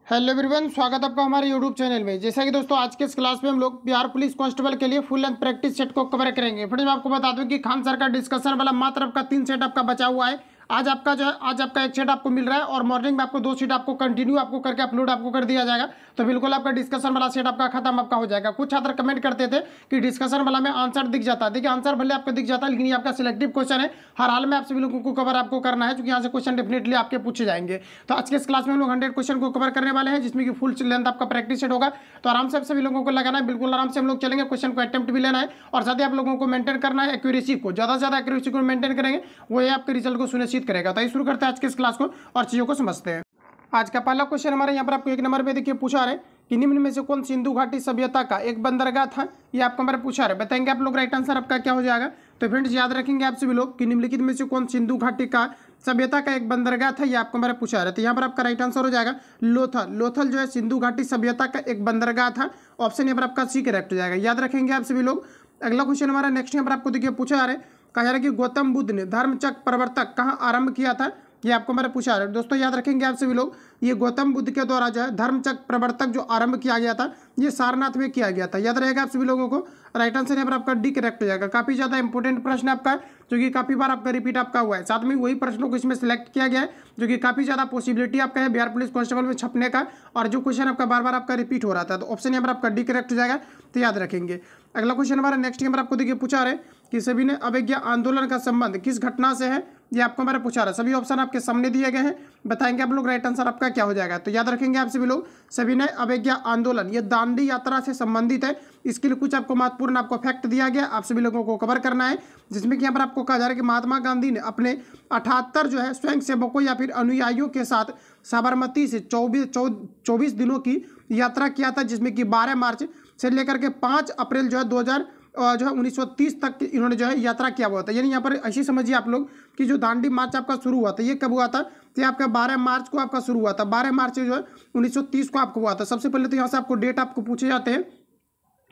Hello everyone, स्वागत है आपका हमारे यूट्यूब चैनल में। जैसा कि दोस्तों आज के इस क्लास में हम लोग बिहार पुलिस कांस्टेबल के लिए फुल लेंथ प्रैक्टिस सेट को कवर करेंगे। फ्रेंड्स मैं आपको बता दूं कि खान सर का डिस्कशन वाला मात्र आपका 3 सेट आपका बचा हुआ है। आज आपका एक सेट आपको मिल रहा है और मॉर्निंग में आपको 2 सेट आपको कंटिन्यू आपको करके अपलोड आपको कर दिया जाएगा। तो बिल्कुल आपका डिस्कशन वाला सेट आपका खत्म आपका हो जाएगा। कुछ छात्र कमेंट करते थे कि डिस्कशन वाला में आंसर दिख जाता है। देखिए आंसर भले आपको दिख जाता है, लेकिन ये आपका सिलेक्टिव क्वेश्चन है। हर हाल में आप सभी लोगों को कवर आपको करना है, क्योंकि यहाँ से क्वेश्चन डेफिनेटली आपके पूछे जाएंगे। तो आज के इस क्लास में हम लोग 100 क्वेश्चन को कवर करने वाले हैं, जिसमें कि फुल लेंथ आपका प्रैक्टिस सेट होगा। तो आराम से आप सभी लोगों को लगाना है, बिल्कुल आराम से हम लोग चलेंगे। क्वेश्चन को अटेम्प्ट भी लेना है और साथ ही आप लोगों को मेंटेन करना है एक्यूरेसी को। ज़्यादा से ज़्यादा एक्यूरेसी को मेंटेन करेंगे, वो ये आपके रिजल्ट को सुनिश्चित करेगा। तो शुरू करते हैं आज के इस क्लास को और चीज़ों को समझते हैं। आज का पहला क्वेश्चन हमारे यहाँ पर आपको 1 नंबर पे देखिए पूछा है कि निम्न में से कौन सिंधु घाटी सभ्यता का एक बंदरगाह था। ये आपको हमारे पूछा है, बताएंगे आप लोग। राइट आंसर आपका क्या हो जाएगा? तो फ्रेंड्स याद रखेंगे आप सभी लोग कि निम्नलिखित में से कौन सिंधु घाटी का सभ्यता का एक बंदरगाह था। ये आपको हमारे पूछा है। तो यहाँ पर आपका राइट आंसर हो जाएगा लोथल। लोथल जो है सिंधु घाटी सभ्यता का एक बंदरगाह था। ऑप्शन यहाँ पर आपका सी करेक्ट हो जाएगा। याद रखेंगे आप सभी लोग। अगला क्वेश्चन हमारा नेक्स्ट यहाँ पर आपको देखिए पूछा जा रहा है, कहा जा रहा है कि गौतम बुद्ध ने धर्मचक्र प्रवर्तक कहाँ आरंभ किया था। ये आपको हमारे पूछा है। दोस्तों याद रखेंगे आप सभी लोग, ये गौतम बुद्ध के द्वारा जो है धर्मचक्र प्रवर्तक जो आरंभ किया गया था, ये सारनाथ में किया गया था। याद रहेगा आप सभी लोगों को। राइट आंसर यहाँ पर आपका डी करेक्ट हो जाएगा। काफी ज्यादा इंपॉर्टेंट प्रश्न आपका, जो कि काफी बार आपका रिपीट आपका हुआ है। साथ में वही प्रश्नों को इसमें सिलेक्ट किया गया है, जो कि काफी ज्यादा पॉसिबिलिटी आपका है बिहार पुलिस कांस्टेबल में छपने का, और जो क्वेश्चन आपका बार बार आपका रिपीट हो रहा था। तो ऑप्शन यहाँ पर आपका डी करेक्ट हो जाएगा। तो याद रखेंगे। अगला क्वेश्चन हमारा नेक्स्ट यहाँ पर आपको देखिए पूछा है कि सभी ने अवज्ञा आंदोलन का संबंध किस घटना से है। ये आपको हमारा पूछा रहा है। सभी ऑप्शन आपके सामने दिए गए हैं, बताएंगे आप लोग। राइट आंसर आपका क्या हो जाएगा? तो याद रखेंगे आप सभी लोग, सविनय अवज्ञा आंदोलन ये दांडी यात्रा से संबंधित है। इसके लिए कुछ आपको महत्वपूर्ण आपको फैक्ट दिया गया, आप सभी लोगों को कवर करना है। जिसमें कि यहाँ पर आपको कहा जा रहा है कि महात्मा गांधी ने अपने 78 जो है स्वयं सेवकों या फिर अनुयायियों के साथ साबरमती से 24 दिनों की यात्रा किया था, जिसमें कि 12 मार्च से लेकर के 5 अप्रैल जो है 1930 तक इन्होंने जो है यात्रा किया हुआ था। यानी यहाँ पर ऐसी समझिए आप लोग कि जो दांडी मार्च आपका शुरू हुआ था, ये कब हुआ था? तो ये आपका 12 मार्च को आपका शुरू हुआ था। 12 मार्च से जो है 1930 को आपको हुआ था। सबसे पहले तो यहाँ से आपको डेट आपको पूछे जाते हैं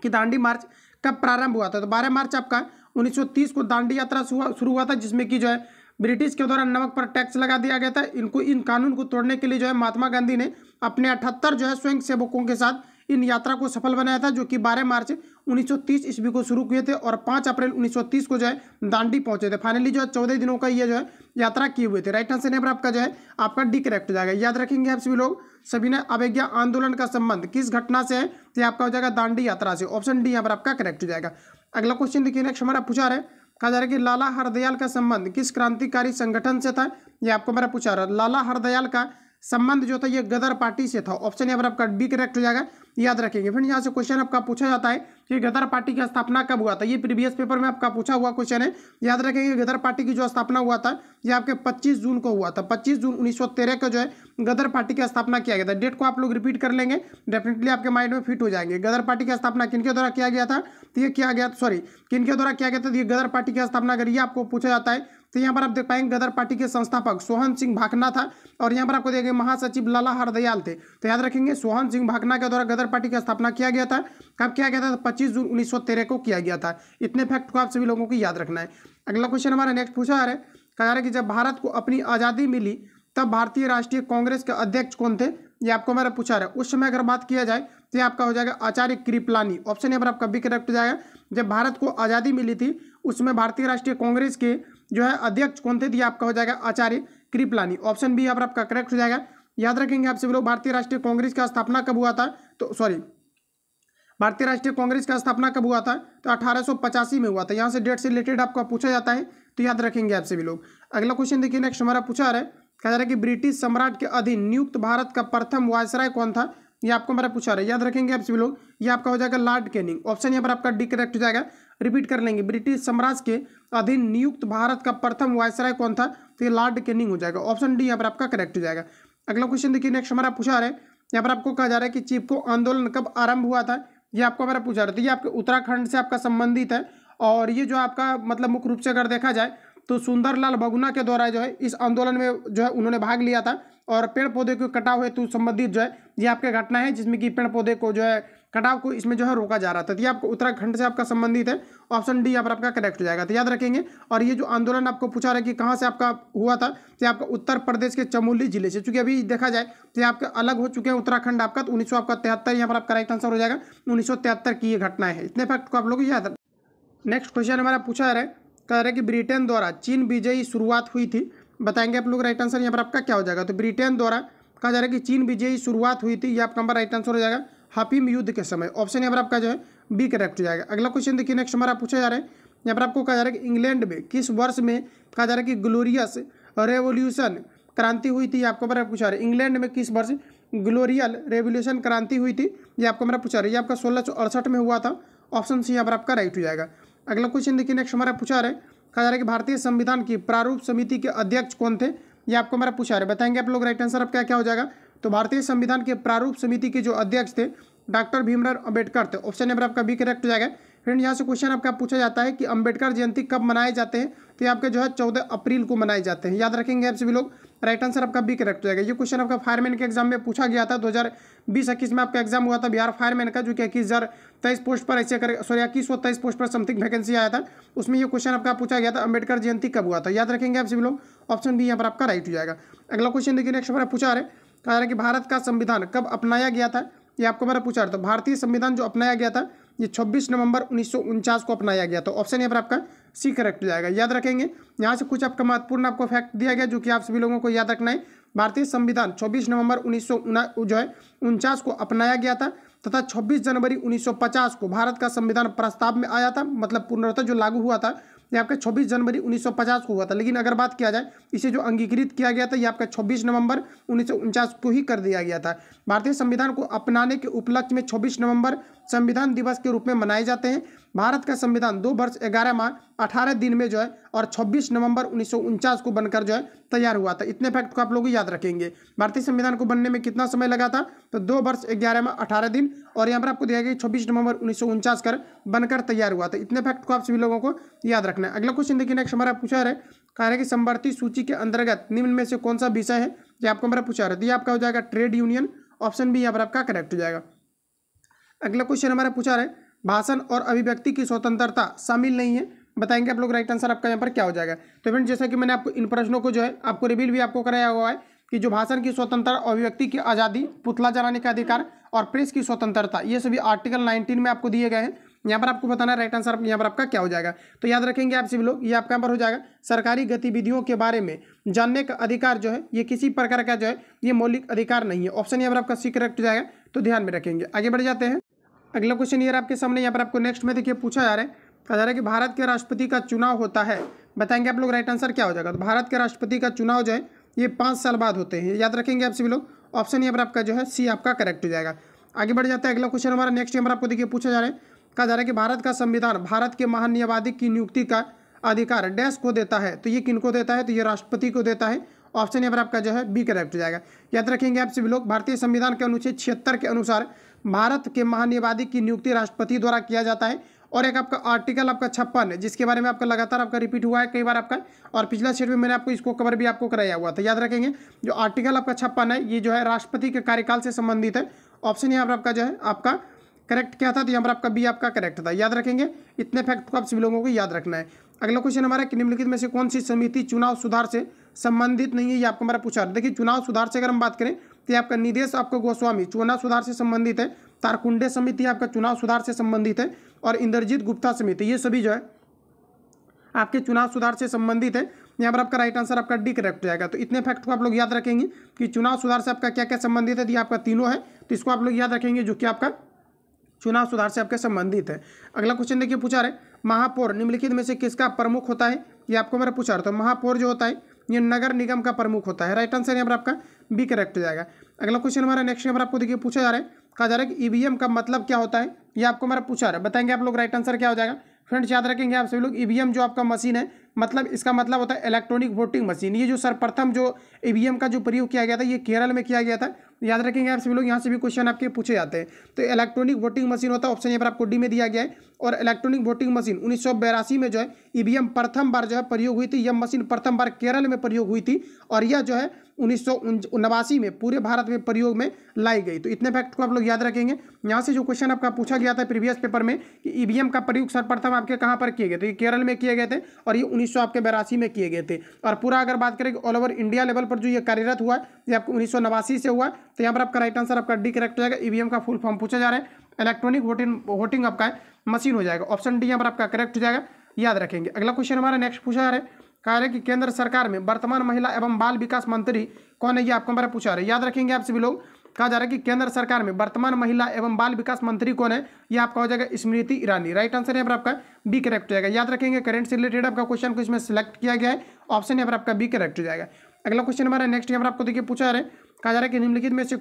कि दांडी मार्च कब प्रारंभ हुआ था। तो 12 मार्च आपका 1930 को दांडी यात्रा शुरू हुआ था, जिसमें कि जो है ब्रिटिश के द्वारा नमक पर टैक्स लगा दिया गया था। इन कानून को तोड़ने के लिए जो है महात्मा गांधी ने अपने 78 जो है स्वयं सेवकों के साथ इन यात्रा को सफल बनाया था, जो कि 12 मार्च 1930 ईस्वी को शुरू किए थे और 5 अप्रैल 1930 को जो है दांडी पहुंचे थे। फाइनली जो है 14 दिनों का ये जो है यात्रा किए हुए थे। राइट आंसर यहाँ पर आपका जो है आपका डी करेक्ट हो जाएगा। याद रखेंगे आप सभी लोग, सविनय अवज्ञा आंदोलन का संबंध किस घटना से है। तो आपका हो जाएगा दांडी यात्रा से। ऑप्शन डी यहाँ पर आपका करेक्ट हो जाएगा। अगला क्वेश्चन देखिए नेक्स्ट हमारा पूछा रहा है, कहा जा रहा है कि लाला हरदयाल का संबंध किस क्रांतिकारी संगठन से था। ये आपको मेरा पूछा रहा है। लाला हरदयाल का संबंध जो था ये गदर पार्टी से था। ऑप्शन यहाँ पर आपका डी करेक्ट हो जाएगा। याद रखेंगे। फिर यहाँ से क्वेश्चन आपका पूछा जाता है कि गदर पार्टी की स्थापना कब हुआ था। ये प्रीवियस पेपर में आपका पूछा हुआ क्वेश्चन है। याद रखेंगे गदर पार्टी की जो स्थापना हुआ था ये आपके 25 जून को हुआ था। 25 जून 1913 को जो है गदर पार्टी की स्थापना किया गया था। डेट को आप लोग रिपीट कर लेंगे, डेफिनेटली आपके माइंड में फिट हो जाएंगे। गदर पार्टी की स्थापना किनके द्वारा किया गया था? तो ये किनके द्वारा किया गया था? ये गदर पार्टी की स्थापना अगर ये आपको पूछा जाता है तो यहाँ पर आप देख पाएंगे गदर पार्टी के संस्थापक सोहन सिंह भाखना था, और यहाँ पर आपको देखेंगे महासचिव लाला हरदयाल थे। तो याद रखेंगे सोहन सिंह भाखना के द्वारा गदर पार्टी की स्थापना किया गया था। कब किया गया था? 25 जून 1913 को किया गया था। इतने फैक्ट को आप सभी लोगों को याद रखना है। अगला क्वेश्चन हमारा नेक्स्ट पूछा है, कहा जा रहा है कि जब भारत को अपनी आज़ादी मिली तब भारतीय राष्ट्रीय कांग्रेस के अध्यक्ष कौन थे। ये आपको हमारा पूछा रहा है। उस समय अगर बात किया जाए तो ये आपका हो जाएगा आचार्य कृपलानी। ऑप्शन यहाँ पर आपका बी करेक्ट हो जाएगा। जब भारत को आज़ादी मिली थी उसमें भारतीय राष्ट्रीय कांग्रेस के जो है अध्यक्ष कौन थे? ये आपका हो जाएगा आचार्य कृपलानी। ऑप्शन बी यहाँ पर आपका करेक्ट हो जाएगा। याद रखेंगे आप सभी लोग, भारतीय राष्ट्रीय कांग्रेस का स्थापना कब हुआ था? भारतीय राष्ट्रीय कांग्रेस का स्थापना कब हुआ था? तो 1885 में हुआ था। यहाँ से डेट से रिलेटेड आपका पूछा जाता है, तो याद रखेंगे आप सभी लोग। अगला क्वेश्चन देखिए नेक्स्ट हमारा पूछा रहा है, कहा जा रहा है कि ब्रिटिश सम्राट के अधीन नियुक्त भारत का प्रथम वायसराय कौन था। ये आपको हमारा पूछा रहा है। याद रखेंगे आप सभी लोग, ये आपका हो जाएगा लॉर्ड कैनिंग। ऑप्शन यहाँ पर आपका डी करेक्ट हो जाएगा। रिपीट कर लेंगे, ब्रिटिश साम्राज्य के अधीन नियुक्त भारत का प्रथम वायसराय कौन था? तो ये लॉर्ड कैनिंग हो जाएगा। ऑप्शन डी यहाँ पर आपका करेक्ट हो जाएगा। अगला क्वेश्चन देखिए नेक्स्ट हमारा पूछा रहा है, यहाँ पर आपको कहा जा रहा है कि चिपको आंदोलन कब आरंभ हुआ था। ये आपको हमारा पूछा रहा था। ये आपके उत्तराखंड से आपका संबंधित है, और ये जो आपका मतलब मुख्य रूप से अगर देखा जाए तो सुंदरलाल बहुगुणा के द्वारा जो है इस आंदोलन में जो है उन्होंने भाग लिया था। और पेड़ पौधे को कटाव हेतु संबंधित जो है ये आपके घटना है जिसमें कि पेड़ पौधे को जो है कटाव को इसमें जो है रोका जा रहा था। तो ये आपको उत्तराखंड से आपका संबंधित है, ऑप्शन डी यहाँ पर आपका करेक्ट हो जाएगा। तो याद रखेंगे। और ये जो आंदोलन आपको पूछा रहा है कि कहाँ से आपका हुआ था, तो आपका उत्तर प्रदेश के चमोली जिले से। चूंकि अभी देखा जाए तो आपके अलग हो चुके हैं उत्तराखंड आपका, तो 1973 यहाँ पर आपका राइट आंसर हो जाएगा। 1973 की ये घटना है। इतने फैक्ट को आप लोग याद रखें। नेक्स्ट क्वेश्चन हमारा पूछा रहा है, कह रहे कि ब्रिटेन द्वारा चीन विजयी शुरुआत हुई थी। बताएंगे आप लोग राइट आंसर यहाँ पर आपका क्या हो जाएगा। तो ब्रिटेन द्वारा कहा जा रहा है कि चीन विजयी शुरुआत हुई थी, ये आपका नंबर राइट आंसर हो जाएगा हाफिम युद्ध के समय। ऑप्शन यहाँ पर आपका जो है बी करेक्ट हो जाएगा। अगला क्वेश्चन देखिए, नेक्स्ट हमारा पूछा जा रहा है, यहाँ पर आपको कहा जा रहा है कि इंग्लैंड में किस वर्ष में कहा जा रहा है कि ग्लोरियस रेवोल्यूशन क्रांति हुई थी। आपको मेरा पूछा रहा है इंग्लैंड में किस वर्ष ग्लोरियल रेवोल्यूशन क्रांति हुई थी, ये आपको मेरा पूछा रहा है। ये आपका 1668 में हुआ था। ऑप्शन सी यहाँ पर आपका राइट हो जाएगा। अगला क्वेश्चन देखिए, नेक्स्ट हमारा पूछा रहा है, कहा जा रहा है कि भारतीय संविधान की प्रारूप समिति के अध्यक्ष कौन थे, ये आपको मेरा पूछा रहा है। बताएंगे आप लोग राइट आंसर आपका क्या हो जाएगा। तो भारतीय संविधान के प्रारूप समिति के जो अध्यक्ष थे डॉक्टर भीमराव अंबेडकर थे। ऑप्शन नंबर आपका बी करेक्ट हो जाएगा। फ्रेंड यहाँ से क्वेश्चन आपका पूछा जाता है कि अंबेडकर जयंती कब मनाए जाते हैं, तो ये आपके जो है 14 अप्रैल को मनाए जाते हैं। याद रखेंगे आप सभी लोग। राइट आंसर आपका बी करेक्ट हो जाएगा। ये क्वेश्चन आपका फायरमैन के एग्जाम में पूछा गया था। 2020-21 में आपका एग्जाम हुआ था बिहार फायरमैन का, जो कि 21,023 पोस्ट पर ऐसे कर 2123 पोस्ट पर समथिंग वैकेंसी आया था। उसमें ये क्वेश्चन आपका पूछा गया था अंबेडकर जयंती कब हुआ था। याद रखेंगे आप सभी लोग। ऑप्शन बी यहाँ पर आपका राइट हो जाएगा। अगला क्वेश्चन देखिए, नेक्स्ट हमारा पूछा रहे, कहा जा रहा है कि भारत का संविधान कब अपनाया गया था, ये आपको मेरा पूछा रहा था। भारतीय संविधान जो अपनाया गया था ये 26 नवंबर 1949 को अपनाया गया था। ऑप्शन यहाँ पर आपका सी करेक्ट हो जाएगा। याद रखेंगे। यहाँ से कुछ आपका महत्वपूर्ण आपको फैक्ट दिया गया जो कि आप सभी लोगों को याद रखना है। भारतीय संविधान 24 नवंबर 1949 को अपनाया गया था तथा 26 जनवरी 1950 को भारत का संविधान प्रस्ताव में आया था, मतलब पूर्णतः जो लागू हुआ था ये आपका 26 जनवरी 1950 को हुआ था। लेकिन अगर बात किया जाए इसे जो अंगीकृत किया गया था ये आपका 26 नवंबर 1949 को ही कर दिया गया था। भारतीय संविधान को अपनाने के उपलक्ष्य में 26 नवंबर संविधान दिवस के रूप में मनाए जाते हैं। भारत का संविधान 2 वर्ष 11 माह 18 दिन में जो है और 26 नवंबर 1949 को बनकर जो है तैयार हुआ था। इतने फैक्ट को आप लोग याद रखेंगे। भारतीय संविधान को बनने में कितना समय लगा था, तो 2 वर्ष 11 माह 18 दिन, और यहाँ पर आपको दिया गया 26 नवंबर 1949 कर बनकर तैयार हुआ था। इतने फैक्ट को आप सभी लोगों को याद रखना है। अगला क्वेश्चन देखिए, नेक्स्ट हमारा पूछा है, कह रहे कि समवर्ती सूची के अंतर्गत निम्न में से कौन सा विषय है, ये आपको मेरा पूछा रहा है। ये आपका हो जाएगा ट्रेड यूनियन। ऑप्शन बी यहाँ पर आपका करेक्ट हो जाएगा। अगला क्वेश्चन हमारा पूछा रहा है, भाषण और अभिव्यक्ति की स्वतंत्रता शामिल नहीं है। बताएंगे आप लोग राइट आंसर आपका यहाँ पर क्या हो जाएगा। तो फ्रेंड जैसा कि मैंने आपको इन प्रश्नों को जो है आपको रिवील भी आपको कराया हुआ है कि जो भाषण की स्वतंत्रता, अभिव्यक्ति की आज़ादी, पुतला जलाने का अधिकार और प्रेस की स्वतंत्रता, ये सभी आर्टिकल 19 में आपको दिए गए हैं। यहाँ पर आपको बताना है राइट आंसर यहाँ पर आपका क्या हो जाएगा। तो याद रखेंगे आप सभी लोग, ये आपका यहाँ पर हो जाएगा सरकारी गतिविधियों के बारे में जानने का अधिकार जो है ये किसी प्रकार का जो है ये मौलिक अधिकार नहीं है। ऑप्शन यहाँ पर आपका सी करेक्ट हो जाएगा। तो ध्यान में रखेंगे। आगे बढ़ जाते हैं। अगला क्वेश्चन ये आपके सामने, यहाँ पर आपको नेक्स्ट में देखिए पूछा जा रहा है, कहा जा रहा है कि भारत के राष्ट्रपति का चुनाव होता है। बताएंगे आप लोग राइट आंसर क्या हो जाएगा। तो भारत के राष्ट्रपति का चुनाव जो है ये 5 साल बाद होते हैं। याद रखेंगे आप सभी लोग। ऑप्शन यहाँ पर आपका जो है सी आपका करेक्ट हो जाएगा। आगे बढ़ जाता है। अगला क्वेश्चन हमारा नेक्स्ट यहाँ पर आपको देखिए पूछा जा रहा है, कहा जा रहा है कि भारत का संविधान भारत के महान्यायाधीश की नियुक्ति का अधिकार डैश को देता है। तो ये किनको देता है, तो ये राष्ट्रपति को देता है। ऑप्शन यहाँ पर आपका जो है बी करेक्ट हो जाएगा। याद रखेंगे आप सभी लोग, भारतीय संविधान के अनुच्छेद 76 के अनुसार भारत के महान्यायाधीश की नियुक्ति राष्ट्रपति द्वारा किया जाता है। और एक आपका आर्टिकल आपका 56 है जिसके बारे में आपका लगातार आपका रिपीट हुआ है कई बार आपका, और पिछला सेट में मैंने आपको इसको कवर भी आपको कराया हुआ था। याद रखेंगे जो आर्टिकल आपका 56 है ये जो है राष्ट्रपति के कार्यकाल से संबंधित है। ऑप्शन यहाँ पर आपका जो है आपका करेक्ट क्या था, तो यहाँ पर आपका बी आपका करेक्ट था। याद रखेंगे। इतने फैक्ट को आप सभी लोगों को याद रखना है। अगला क्वेश्चन हमारा कि निम्नलिखित में से कौन सी समिति चुनाव सुधार से संबंधित नहीं है, ये आपको हमारा पूछा। देखिए चुनाव सुधार से अगर हम बात करें तो ये आपका निदेश आपका गोस्वामी चुनाव सुधार से संबंधित है, तारकुंडे समिति आपका चुनाव सुधार से संबंधित है, और इंद्रजीत गुप्ता समिति ये सभी जो है आपके चुनाव सुधार से संबंधित है। यहाँ पर आपका राइट आंसर आपका डी करेक्ट हो जाएगा। तो इतने फैक्ट को आप लोग याद रखेंगे कि चुनाव सुधार से आपका क्या क्या संबंधित है, ये आपका तीनों है। तो इसको आप लोग याद रखेंगे जो कि आपका चुनाव सुधार से आपके संबंधित है। अगला क्वेश्चन देखिए पूछा रहे, महापौर निम्नलिखित में से किसका प्रमुख होता है, ये आपको मेरा पूछा रहा था। महापौर जो होता है ये नगर निगम का प्रमुख होता है। राइट आंसर यहाँ पर आपका बी करेक्ट हो जाएगा। अगला क्वेश्चन हमारा नेक्स्ट यहाँ पर आपको देखिए पूछा जा रहा है, कहा जा रहा है कि ईवीएम का मतलब क्या होता है, ये आपको मेरा पूछा रहा है। बताएंगे आप लोग राइट आंसर क्या हो जाएगा। फ्रेंड्स याद रखेंगे आप सभी लोग, ईवीएम जो आपका मशीन है मतलब इसका मतलब होता है इलेक्ट्रॉनिक वोटिंग मशीन। ये जो सर्वप्रथम जो ईवीएम का जो प्रयोग किया गया था ये केरल में किया गया था। याद रखेंगे आप सभी लोग, यहाँ से भी क्वेश्चन आपके पूछे जाते हैं। तो इलेक्ट्रॉनिक वोटिंग मशीन होता है, ऑप्शन यहाँ पर आपको डी में दिया गया है। और इलेक्ट्रॉनिक वोटिंग मशीन 1982 में जो है ईवीएम प्रथम बार जो है प्रयोग हुई थी। यह मशीन प्रथम बार केरल में प्रयोग हुई थी और यह जो है 1989 में पूरे भारत में प्रयोग में लाई गई। तो इतने फैक्ट को आप लोग याद रखेंगे। यहाँ से जो क्वेश्चन आपका पूछा गया था प्रीवियस पेपर में कि ईवीएम का प्रयोग सर्वप्रथम आपके कहाँ पर किए गए, तो ये केरल में किए गए थे और ये 1982 में किए गए थे। और पूरा अगर बात करें ऑल ओवर इंडिया लेवल पर जो ये कार्यरत हुआ है ये आपको 1989 से हुआ। तो यहाँ पर आपका राइट आंसर आपका डी करेक्ट हो जाएगा। ईवीएम का फुल फॉर्म पूछा जा रहा है, इलेक्ट्रॉनिक वोटिंग आपका मशीन हो जाएगा। ऑप्शन डी यहाँ पर आपका करेक्ट हो जाएगा, याद रखेंगे। अगला क्वेश्चन हमारा नेक्स्ट पूछा जा रहा है, कहा है कि केंद्र सरकार में वर्तमान महिला एवं बाल विकास मंत्री कौन है, ये आपको हमारा पूछा रहा है, याद रखेंगे आप सभी लोग। कहा जा रहा है कि केंद्र सरकार में वर्तमान महिला एवं बाल विकास मंत्री कौन है, ये आपका हो जाएगा स्मृति ईरानी। राइट आंसर यहाँ पर आपका बी करेक्ट हो जाएगा, याद रखेंगे। करंट से रिलेटेड आपका क्वेश्चन को इसमें सिलेक्ट किया गया है, ऑप्शन यहाँ पर आपका बी करेक्ट हो जाएगा। अगला क्वेश्चन हमारा नेक्स्ट यहाँ पर आपको देखिए पूछा जा रहा है, कहा जा रहा है कि निम्नलिखित में से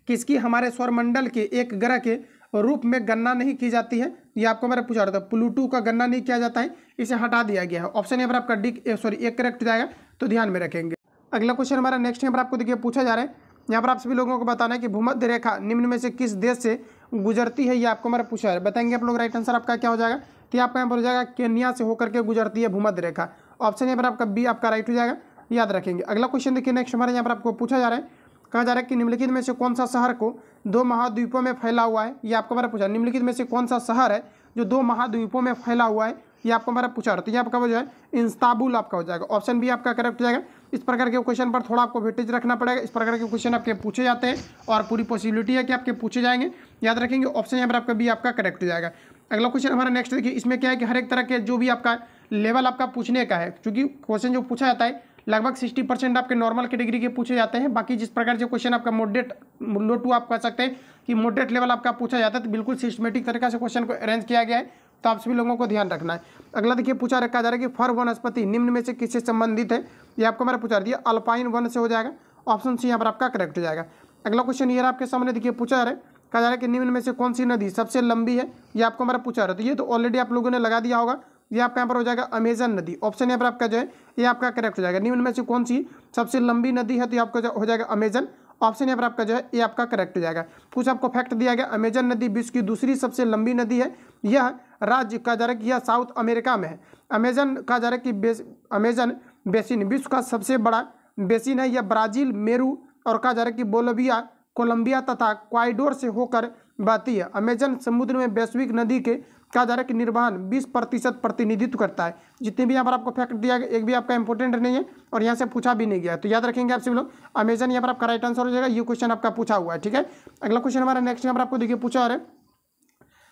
किसकी हमारे सौरमंडल के एक ग्रह के रूप में गणना नहीं की जाती है, ये आपको मेरा पूछा रहा था। प्लूटो का गणना नहीं किया जाता है, इसे हटा दिया गया है। ऑप्शन यहाँ पर आपका एक करेक्ट हो जाएगा, तो ध्यान में रखेंगे। अगला क्वेश्चन हमारा नेक्स्ट यहाँ पर आपको देखिए पूछा जा रहा है, यहाँ पर आप सभी लोगों को बताना है कि भूमध्य रेखा निम्न में से किस देश से गुजरती है, ये आपको मेरा पूछा है, बताएंगे आप लोग। राइट आंसर आपका क्या हो जाएगा, तो आपका यहाँ पर हो जाएगा केन्या से होकर के गुजरती है भूमध्य रेखा। ऑप्शन यहाँ पर आपका बी आपका राइट हो जाएगा, याद रखेंगे। अगला क्वेश्चन देखिए नेक्स्ट हमारे यहाँ पर आपको पूछा जा रहा है, कहा जा रहा है कि निम्नलिखित में से कौन सा शहर को 2 महाद्वीपों में फैला हुआ है, ये आपको हमारा पूछा। निम्नलिखित में से कौन सा शहर है जो 2 महाद्वीपों में फैला हुआ है, ये आपको हमारा पूछा रहा है। तो ये आपका हो जाए इस्तांबुल आपका हो जाएगा। ऑप्शन बी आपका करेक्ट हो जाएगा। इस प्रकार के क्वेश्चन पर थोड़ा आपको वेटेज रखना पड़ेगा, इस प्रकार के क्वेश्चन आपके पूछे जाते हैं और पूरी पॉसिबिलिटी है कि आपके पूछे जाएंगे, याद रखेंगे। ऑप्शन यहाँ पर आपका बी आपका करेक्ट हो जाएगा। अगला क्वेश्चन हमारा नेक्स्ट देखिए, इसमें क्या है कि हर एक तरह के जो भी आपका लेवल आपका पूछने का है, क्योंकि क्वेश्चन जो पूछा जाता है लगभग 60% आपके नॉर्मल कैटेगरी के पूछे जाते हैं। बाकी जिस प्रकार से क्वेश्चन आपका मॉडरेट लो टू आप कह सकते हैं कि मॉडरेट लेवल आपका पूछा जाता है, तो बिल्कुल सिस्टमेटिक तरीके से क्वेश्चन को अरेंज किया गया है, तो आप सभी लोगों को ध्यान रखना है। अगला देखिए पूछा रखा जा रहा है कि फर वनस्पति निम्न में से किससे संबंधित है, ये आपको हमारा पूछा दिया अल्पाइन वन से हो जाएगा। ऑप्शन सी यहाँ पर आपका करेक्ट हो जाएगा। अगला क्वेश्चन ये आपके सामने देखिए पूछा जा रहा है, कहा जा रहा है कि निम्न में से कौन सी नदी सबसे लंबी है, ये आपको हमारा पूछा रहा है। तो ये तो ऑलरेडी आप लोगों ने लगा दिया होगा, ये आपका यहाँ पर हो जाएगा अमेजन नदी। ऑप्शन यहाँ पर आपका जो है ये आपका करेक्ट हो जाएगा। निम्न में से कौन सी सबसे लंबी नदी है, तो ये आपका हो जाएगा अमेजन। ऑप्शन यहाँ पर आपका जो है ये आपका करेक्ट हो जाएगा। कुछ आपको फैक्ट दिया गया, अमेजन नदी विश्व की दूसरी सबसे लंबी नदी है। यह राज्य कहा जा रहा है कि यह साउथ अमेरिका में है। अमेजन कहा जा रहा है कि अमेजन बेसिन विश्व का सबसे बड़ा बेसिन है। यह ब्राजील, मेरू और कहा जा रहा है कि बोलिविया, कोलंबिया तथा इक्वाडोर से होकर बहती है। अमेजन समुद्र में वैश्विक नदी के कहा जा रहा है कि निर्वहन 20% प्रतिनिधित्व करता है। जितने भी यहाँ पर आपको फैक्ट दिया गया एक भी आपका इंपॉर्टेंट नहीं है और यहाँ से पूछा भी नहीं गया, तो याद रखेंगे आप सभी लोग। अमेजन यहाँ पर आपका राइट आंसर हो जाएगा, ये क्वेश्चन आपका पूछा हुआ है, ठीक है। अगला क्वेश्चन हमारा नेक्स्ट यहाँ पर आपको देखिए पूछा है,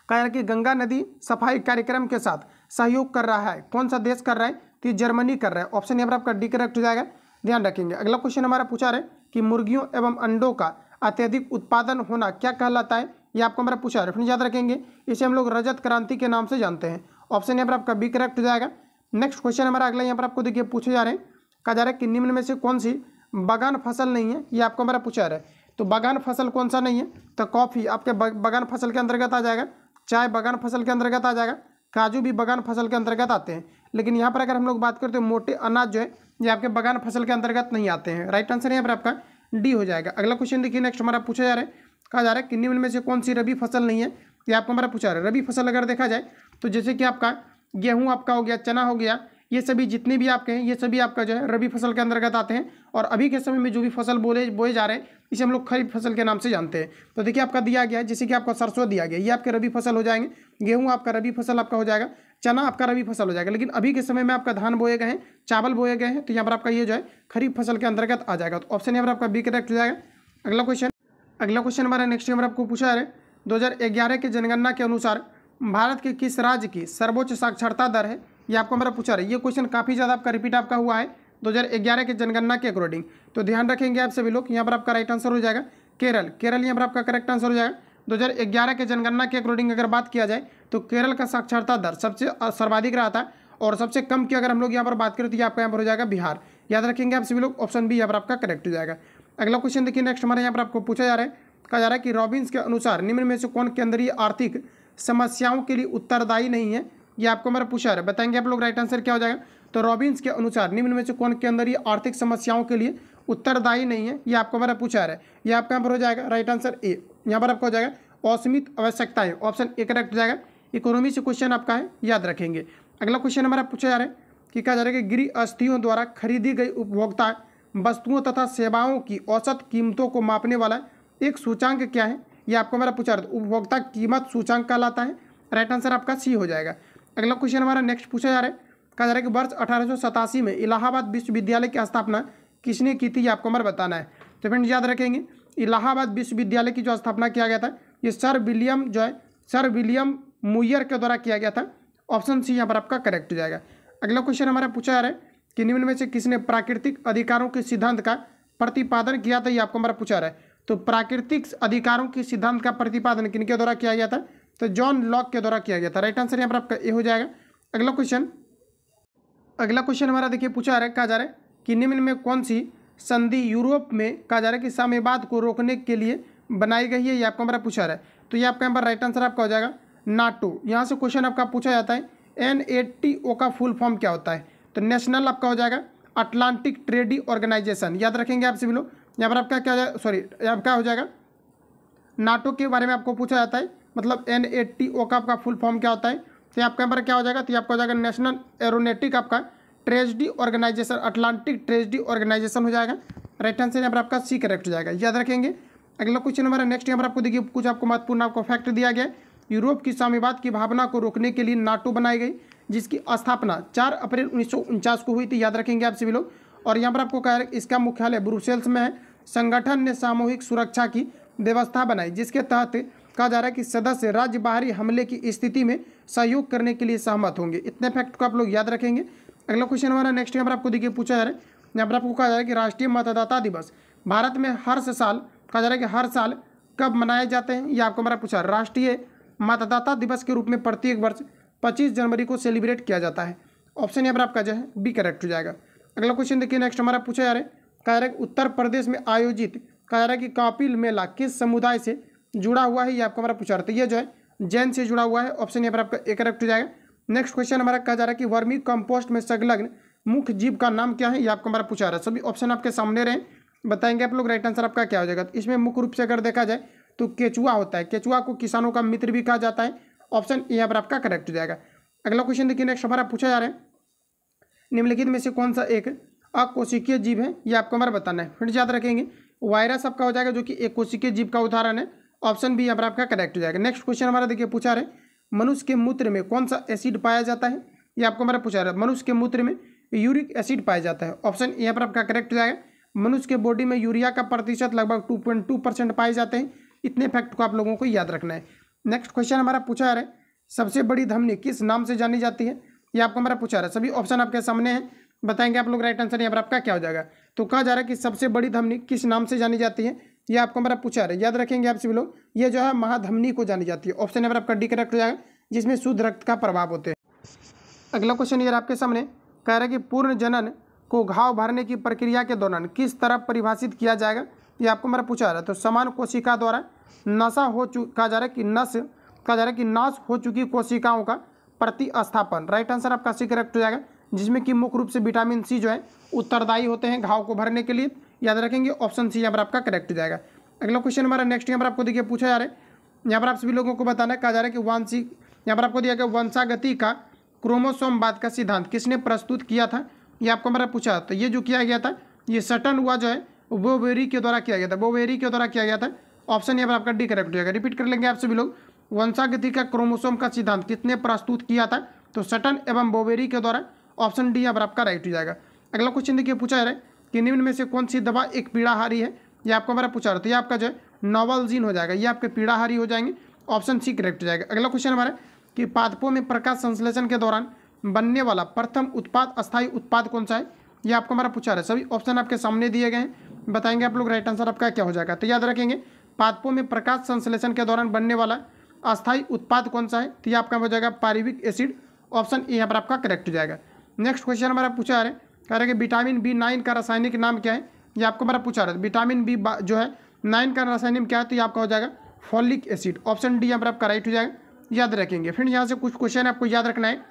कहा है कि गंगा नदी सफाई कार्यक्रम के साथ सहयोग कर रहा है, कौन सा देश कर रहा है, तो जर्मनी कर रहा है। ऑप्शन यहाँ पर आपका डी करेक्ट हो जाएगा, ध्यान रखेंगे। अगला क्वेश्चन हमारा पूछा है कि मुर्गियों एवं अंडों का अत्यधिक उत्पादन होना क्या कहलाता है, ये आपको हमारा पूछा है, रेफरेंस याद रखेंगे। इसे हम लोग रजत क्रांति के नाम से जानते हैं। ऑप्शन यहाँ पर आपका बी करेक्ट हो जाएगा। नेक्स्ट क्वेश्चन हमारा अगला यहाँ पर आपको देखिए पूछे जा रहे हैं, कहा जा रहा है कि निम्न में से कौन सी बागान फसल नहीं है, ये आपको हमारा पूछा रहा है। तो बागान फसल कौन सा नहीं है, तो कॉफ़ी आपके बागान फसल के अंतर्गत आ जाएगा, चाय बागान फसल के अंतर्गत आ जाएगा, काजू भी बागान फसल के अंतर्गत आते हैं। लेकिन यहाँ पर अगर हम लोग बात करते हैं मोटे अनाज जो है ये आपके बागान फसल के अंतर्गत नहीं आते हैं। राइट आंसर यहाँ पर आपका डी हो जाएगा। अगला क्वेश्चन देखिए नेक्स्ट हमारा पूछा जा रहा है, कहा जा रहा है कि निम्न में से कौन सी रबी फसल नहीं है, ये आपको हमारा पूछा रहा है। रबी फसल अगर देखा जाए तो जैसे कि आपका गेहूं आपका हो गया, चना हो गया, ये सभी जितने भी आपके हैं ये सभी आपका जो है रबी फसल के अंतर्गत आते हैं। और अभी के समय में जो भी फसल बोए जा रहे हैं इसे हम लोग खरीफ फसल के नाम से जानते हैं। तो देखिए आपका दिया गया है, जैसे कि आपका सरसों दिया गया, ये आपके रबी फसल हो जाएंगे। गेहूँ आपका रबी फसल आपका हो जाएगा, चना आपका रबी फसल हो जाएगा। लेकिन अभी के समय में आपका धान बोए गए हैं, चावल बोए गए हैं, तो यहाँ पर आपका ये जो है खरीफ फसल के अंतर्गत आ जाएगा। तो ऑप्शन यहाँ पर आपका बी करेक्ट हो जाएगा। अगला क्वेश्चन हमारा नेक्स्ट नंबर आपको पूछा है, 2011 के जनगणना के अनुसार भारत के किस राज्य की सर्वोच्च साक्षरता दर है, ये आपको हमारा पूछा है। ये क्वेश्चन काफ़ी ज़्यादा आपका रिपीट आपका हुआ है 2011 के जनगणना के अकॉर्डिंग, तो ध्यान रखेंगे आप सभी लोग। यहाँ पर आपका राइट आंसर हो जाएगा केरल। यहाँ पर आपका करेक्ट आंसर हो जाएगा। 2011 के जनगणना के अकॉर्डिंग अगर बात किया जाए तो केरल का साक्षरता दर सबसे सर्वाधिक रहा था, और सबसे कम की अगर हम लोग यहाँ पर बात करें तो ये आपका यहाँ पर हो जाएगा बिहार। याद रखेंगे आप सभी लोग, ऑप्शन बी यहाँ पर आपका करेक्ट हो जाएगा। अगला क्वेश्चन देखिए नेक्स्ट हमारे यहाँ पर आपको पूछा जा रहा है, कहा जा रहा है कि रॉबिन्स के अनुसार निम्न में से कौन केंद्रीय आर्थिक समस्याओं के लिए उत्तरदायी नहीं है, ये आपको हमारा पूछा है। बताएंगे आप लोग राइट आंसर क्या हो जाएगा। तो रॉबिन्स के अनुसार निम्न में से कौन केंद्रीय आर्थिक समस्याओं के लिए उत्तरदायी नहीं है, ये आपको हमारा पूछा है। ये आपका यहाँ पर हो जाएगा राइट आंसर ए। यहाँ पर आपका हो जाएगा असीमित आवश्यकताएं, ऑप्शन ए करेक्ट हो जाएगा। इकोनॉमी से क्वेश्चन आपका है, याद रखेंगे। अगला क्वेश्चन हमारा पूछा जा रहा है कि कहा जा रहा है कि गृह अस्थियों द्वारा खरीदी गई उपभोक्ता वस्तुओं तथा सेवाओं की औसत कीमतों को मापने वाला एक सूचांक क्या है, ये आपको हमारा पूछा रहा है। उपभोक्ता कीमत सूचांक कहलाता है। राइट आंसर आपका सी हो जाएगा। अगला क्वेश्चन हमारा नेक्स्ट पूछा जा रहा है, कहा जा रहा है कि वर्ष 1887 में इलाहाबाद विश्वविद्यालय की स्थापना किसने की थी, ये आपको हमारा बताना है। तो फ्रेंड्स याद रखेंगे, इलाहाबाद विश्वविद्यालय की जो स्थापना किया गया था ये सर विलियम मुयर के द्वारा किया गया था। ऑप्शन सी यहाँ पर आपका करेक्ट हो जाएगा। अगला क्वेश्चन हमारा पूछा जा रहा है कि निम्न में से किसने प्राकृतिक अधिकारों के सिद्धांत का प्रतिपादन किया था, ये आपको हमारा पूछा रहा है। तो प्राकृतिक अधिकारों के सिद्धांत का प्रतिपादन किनके द्वारा किया गया था, तो जॉन लॉक के द्वारा किया गया था। राइट आंसर यहाँ पर आपका ए हो जाएगा। अगला क्वेश्चन हमारा देखिए पूछा जा रहा है, कहा जा रहा है कि निम्न में कौन सी संधि यूरोप में कहा जा रहा है कि साम्यवाद को रोकने के लिए बनाई गई है, ये आपको हमारा पूछा रहा है। तो ये आपका यहाँ पर राइट आंसर आपका हो जाएगा नाटो। यहाँ से क्वेश्चन आपका पूछा जाता है NATO का फुल फॉर्म क्या होता है, तो नेशनल आपका हो जाएगा अटलांटिक ट्रेडी ऑर्गेनाइजेशन। याद रखेंगे आप सभी लोग। यहाँ पर आपका क्या क्या हो जाएगा, नाटो के बारे में आपको पूछा जाता है, मतलब NATO का आपका फुल फॉर्म क्या होता है, तो आपका यहाँ पर क्या हो जाएगा, तो आपका हो जाएगा नेशनल एरोनेटिक आपका treaty organisation, Atlantic treaty organisation हो जाएगा। राइट आंसर यहाँ पर आपका सी करेक्ट हो जाएगा। याद रखेंगे। अगला क्वेश्चन हमारा नेक्स्ट यहाँ पर आपको देखिए कुछ आपको महत्वपूर्ण आपको फैक्ट दिया गया है। यूरोप की साम्यवाद की भावना को रोकने के लिए नाटो बनाई गई, जिसकी स्थापना 4 अप्रैल 1949 को हुई थी। याद रखेंगे आप सभी लोग। और यहाँ पर आपको कहा है इसका मुख्यालय ब्रुसेल्स में है। संगठन ने सामूहिक सुरक्षा की व्यवस्था बनाई, जिसके तहत कहा जा रहा है कि सदस्य राज्य बाहरी हमले की स्थिति में सहयोग करने के लिए सहमत होंगे। इतने फैक्ट को आप लोग याद रखेंगे। अगला क्वेश्चन हमारा नेक्स्ट यहाँ पर आपको देखिए पूछा जा रहा है, यहाँ पर आपको कहा जा रहा है कि राष्ट्रीय मतदाता दिवस भारत में हर साल कहा जा रहा है कि हर साल कब मनाए जाते हैं, ये आपको हमारा पूछा। राष्ट्रीय मतदाता दिवस के रूप में प्रत्येक वर्ष 25 जनवरी को सेलिब्रेट किया जाता है। ऑप्शन यहाँ पर आपका जो है बी करेक्ट हो जाएगा। अगला क्वेश्चन देखिए नेक्स्ट हमारा पूछा जा रहा है, कहा जा रहा है कि उत्तर प्रदेश में आयोजित कहा जा रहा है कि कपिल मेला किस समुदाय से जुड़ा हुआ है, ये आपको हमारा पूछा रहा था। ये जो है जैन से जुड़ा हुआ है। ऑप्शन यहाँ पर आपका ए करेक्ट हो जाएगा। नेक्स्ट क्वेश्चन हमारा कहा जा रहा है कि वर्मी कंपोस्ट में संलग्न मुख्य जीव का नाम क्या है, ये आपको हमारा पूछा रहा है। सभी ऑप्शन आपके सामने रहे, बताएंगे आप लोग। राइट आंसर आपका क्या हो जाएगा। इसमें मुख्य रूप से अगर देखा जाए तो केचुआ होता है। केचुआ को किसानों का मित्र भी कहा जाता है। ऑप्शन यहाँ पर आपका करेक्ट हो जाएगा। अगला क्वेश्चन देखिए नेक्स्ट हमारा पूछा जा रहा है, निम्नलिखित में से कौन सा एक अकोशिकीय जीव है, ये आपको हमारा बताना है। फिर याद रखेंगे वायरस आपका हो जाएगा, जो कि एक कोशिकीय जीव का उदाहरण है। ऑप्शन बी यहाँ पर आपका करेक्ट हो जाएगा। नेक्स्ट क्वेश्चन हमारा देखिए पूछा रहे, मनुष्य के मूत्र में कौन सा एसिड पाया जाता है, ये आपको हमारा पूछा रहा है। मनुष्य के मूत्र में यूरिक एसिड पाया जाता है। ऑप्शन यहाँ पर आपका करेक्ट हो जाएगा। मनुष्य के बॉडी में यूरिया का प्रतिशत लगभग 2.2% पाए जाते हैं। इतने फैक्ट को आप लोगों को याद रखना है। नेक्स्ट क्वेश्चन हमारा पूछा जा रहा है, सबसे बड़ी धमनी किस नाम से जानी जाती है, ये आपको हमारा पूछा रहा है। सभी ऑप्शन आपके सामने हैं, बताएंगे आप लोग। राइट आंसर यहाँ पर आपका क्या हो जाएगा। तो कहा जा रहा है कि सबसे बड़ी धमनी किस नाम से जानी जाती है, ये आपको हमारा पूछा रहा है। याद रखेंगे आप सभी लोग, ये जो है महाधमनी को जानी जाती है। ऑप्शन यहाँ पर आपका डी करेक्ट हो जाएगा, जिसमें शुद्ध रक्त का प्रभाव होते हैं। अगला क्वेश्चन ये आपके सामने कह रहा है कि पूर्ण जनन को घाव भरने की प्रक्रिया के दौरान किस तरह परिभाषित किया जाएगा, ये आपको हमारा पूछा रहा है। तो समान कोशिका द्वारा नशा हो कहा जा रहा है कि कहा जा रहा है कि नाश हो चुकी कोशिकाओं का प्रतिस्थापन। राइट आंसर आपका सी करेक्ट हो जाएगा, जिसमें कि मुख्य रूप से विटामिन सी जो है उत्तरदायी होते हैं घाव को भरने के लिए। याद रखेंगे ऑप्शन सी यहाँ पर आपका करेक्ट हो जाएगा। अगला क्वेश्चन हमारा नेक्स्ट यहाँ पर आपको देखिए पूछा जा रहा है, यहाँ पर आप सभी लोगों को बताना है। कहा जा रहा है कि वांशिक, यहाँ पर आपको दिया गया वंशागति का क्रोमोसोमवाद का सिद्धांत किसने प्रस्तुत किया था, ये आपको हमारा पूछा। तो ये जो किया गया था, ये सटन हुआ जो है बोवेरी के द्वारा किया गया था। बोवेरी के द्वारा किया गया था। ऑप्शन यहाँ पर आपका डी करेक्ट हो जाएगा। रिपीट कर लेंगे आप सभी लोग, वंशागति का क्रोमोसोम का सिद्धांत किसने प्रस्तुत किया था, तो सटन एवं बोवेरी के द्वारा। ऑप्शन डी यहाँ पर आपका राइट हो जाएगा। अगला क्वेश्चन देखिए पूछा जा रहा है कि निम्न में से कौन सी दवा एक पीड़ाहारी है, ये आपको हमारा पूछा रहा था। ये आपका जो है नोवल्जीन हो जाएगा, ये आपके पीड़ाहारी हो जाएंगे। ऑप्शन सी करेक्ट हो जाएगा। अगला क्वेश्चन हमारा कि पादपों में प्रकाश संश्लेषण के दौरान बनने वाला प्रथम उत्पाद अस्थायी उत्पाद कौन सा है, ये आपको हमारा पूछा रहा है। सभी ऑप्शन आपके सामने दिए गए हैं, बताएंगे आप लोग। राइट आंसर आपका क्या हो जाएगा। तो याद रखेंगे पादपों में प्रकाश संश्लेषण के दौरान बनने वाला अस्थायी उत्पाद कौन सा है, तो ये आपका हो जाएगा पायरुविक एसिड। ऑप्शन ए यहाँ पर आपका करेक्ट हो जाएगा। नेक्स्ट क्वेश्चन हमारा पूछा है, कह रहे हैं कि विटामिन B9 का रासायनिक नाम क्या है, ये आपको हमारा पूछा रहा है। विटामिन बी जो है 9 का रासायनिक क्या है, तो ये आपका हो जाएगा फॉलिक एसिड। ऑप्शन डी यहाँ पर आपका राइट हो जाएगा। याद रखेंगे। फिर यहाँ से कुछ क्वेश्चन आपको याद रखना है।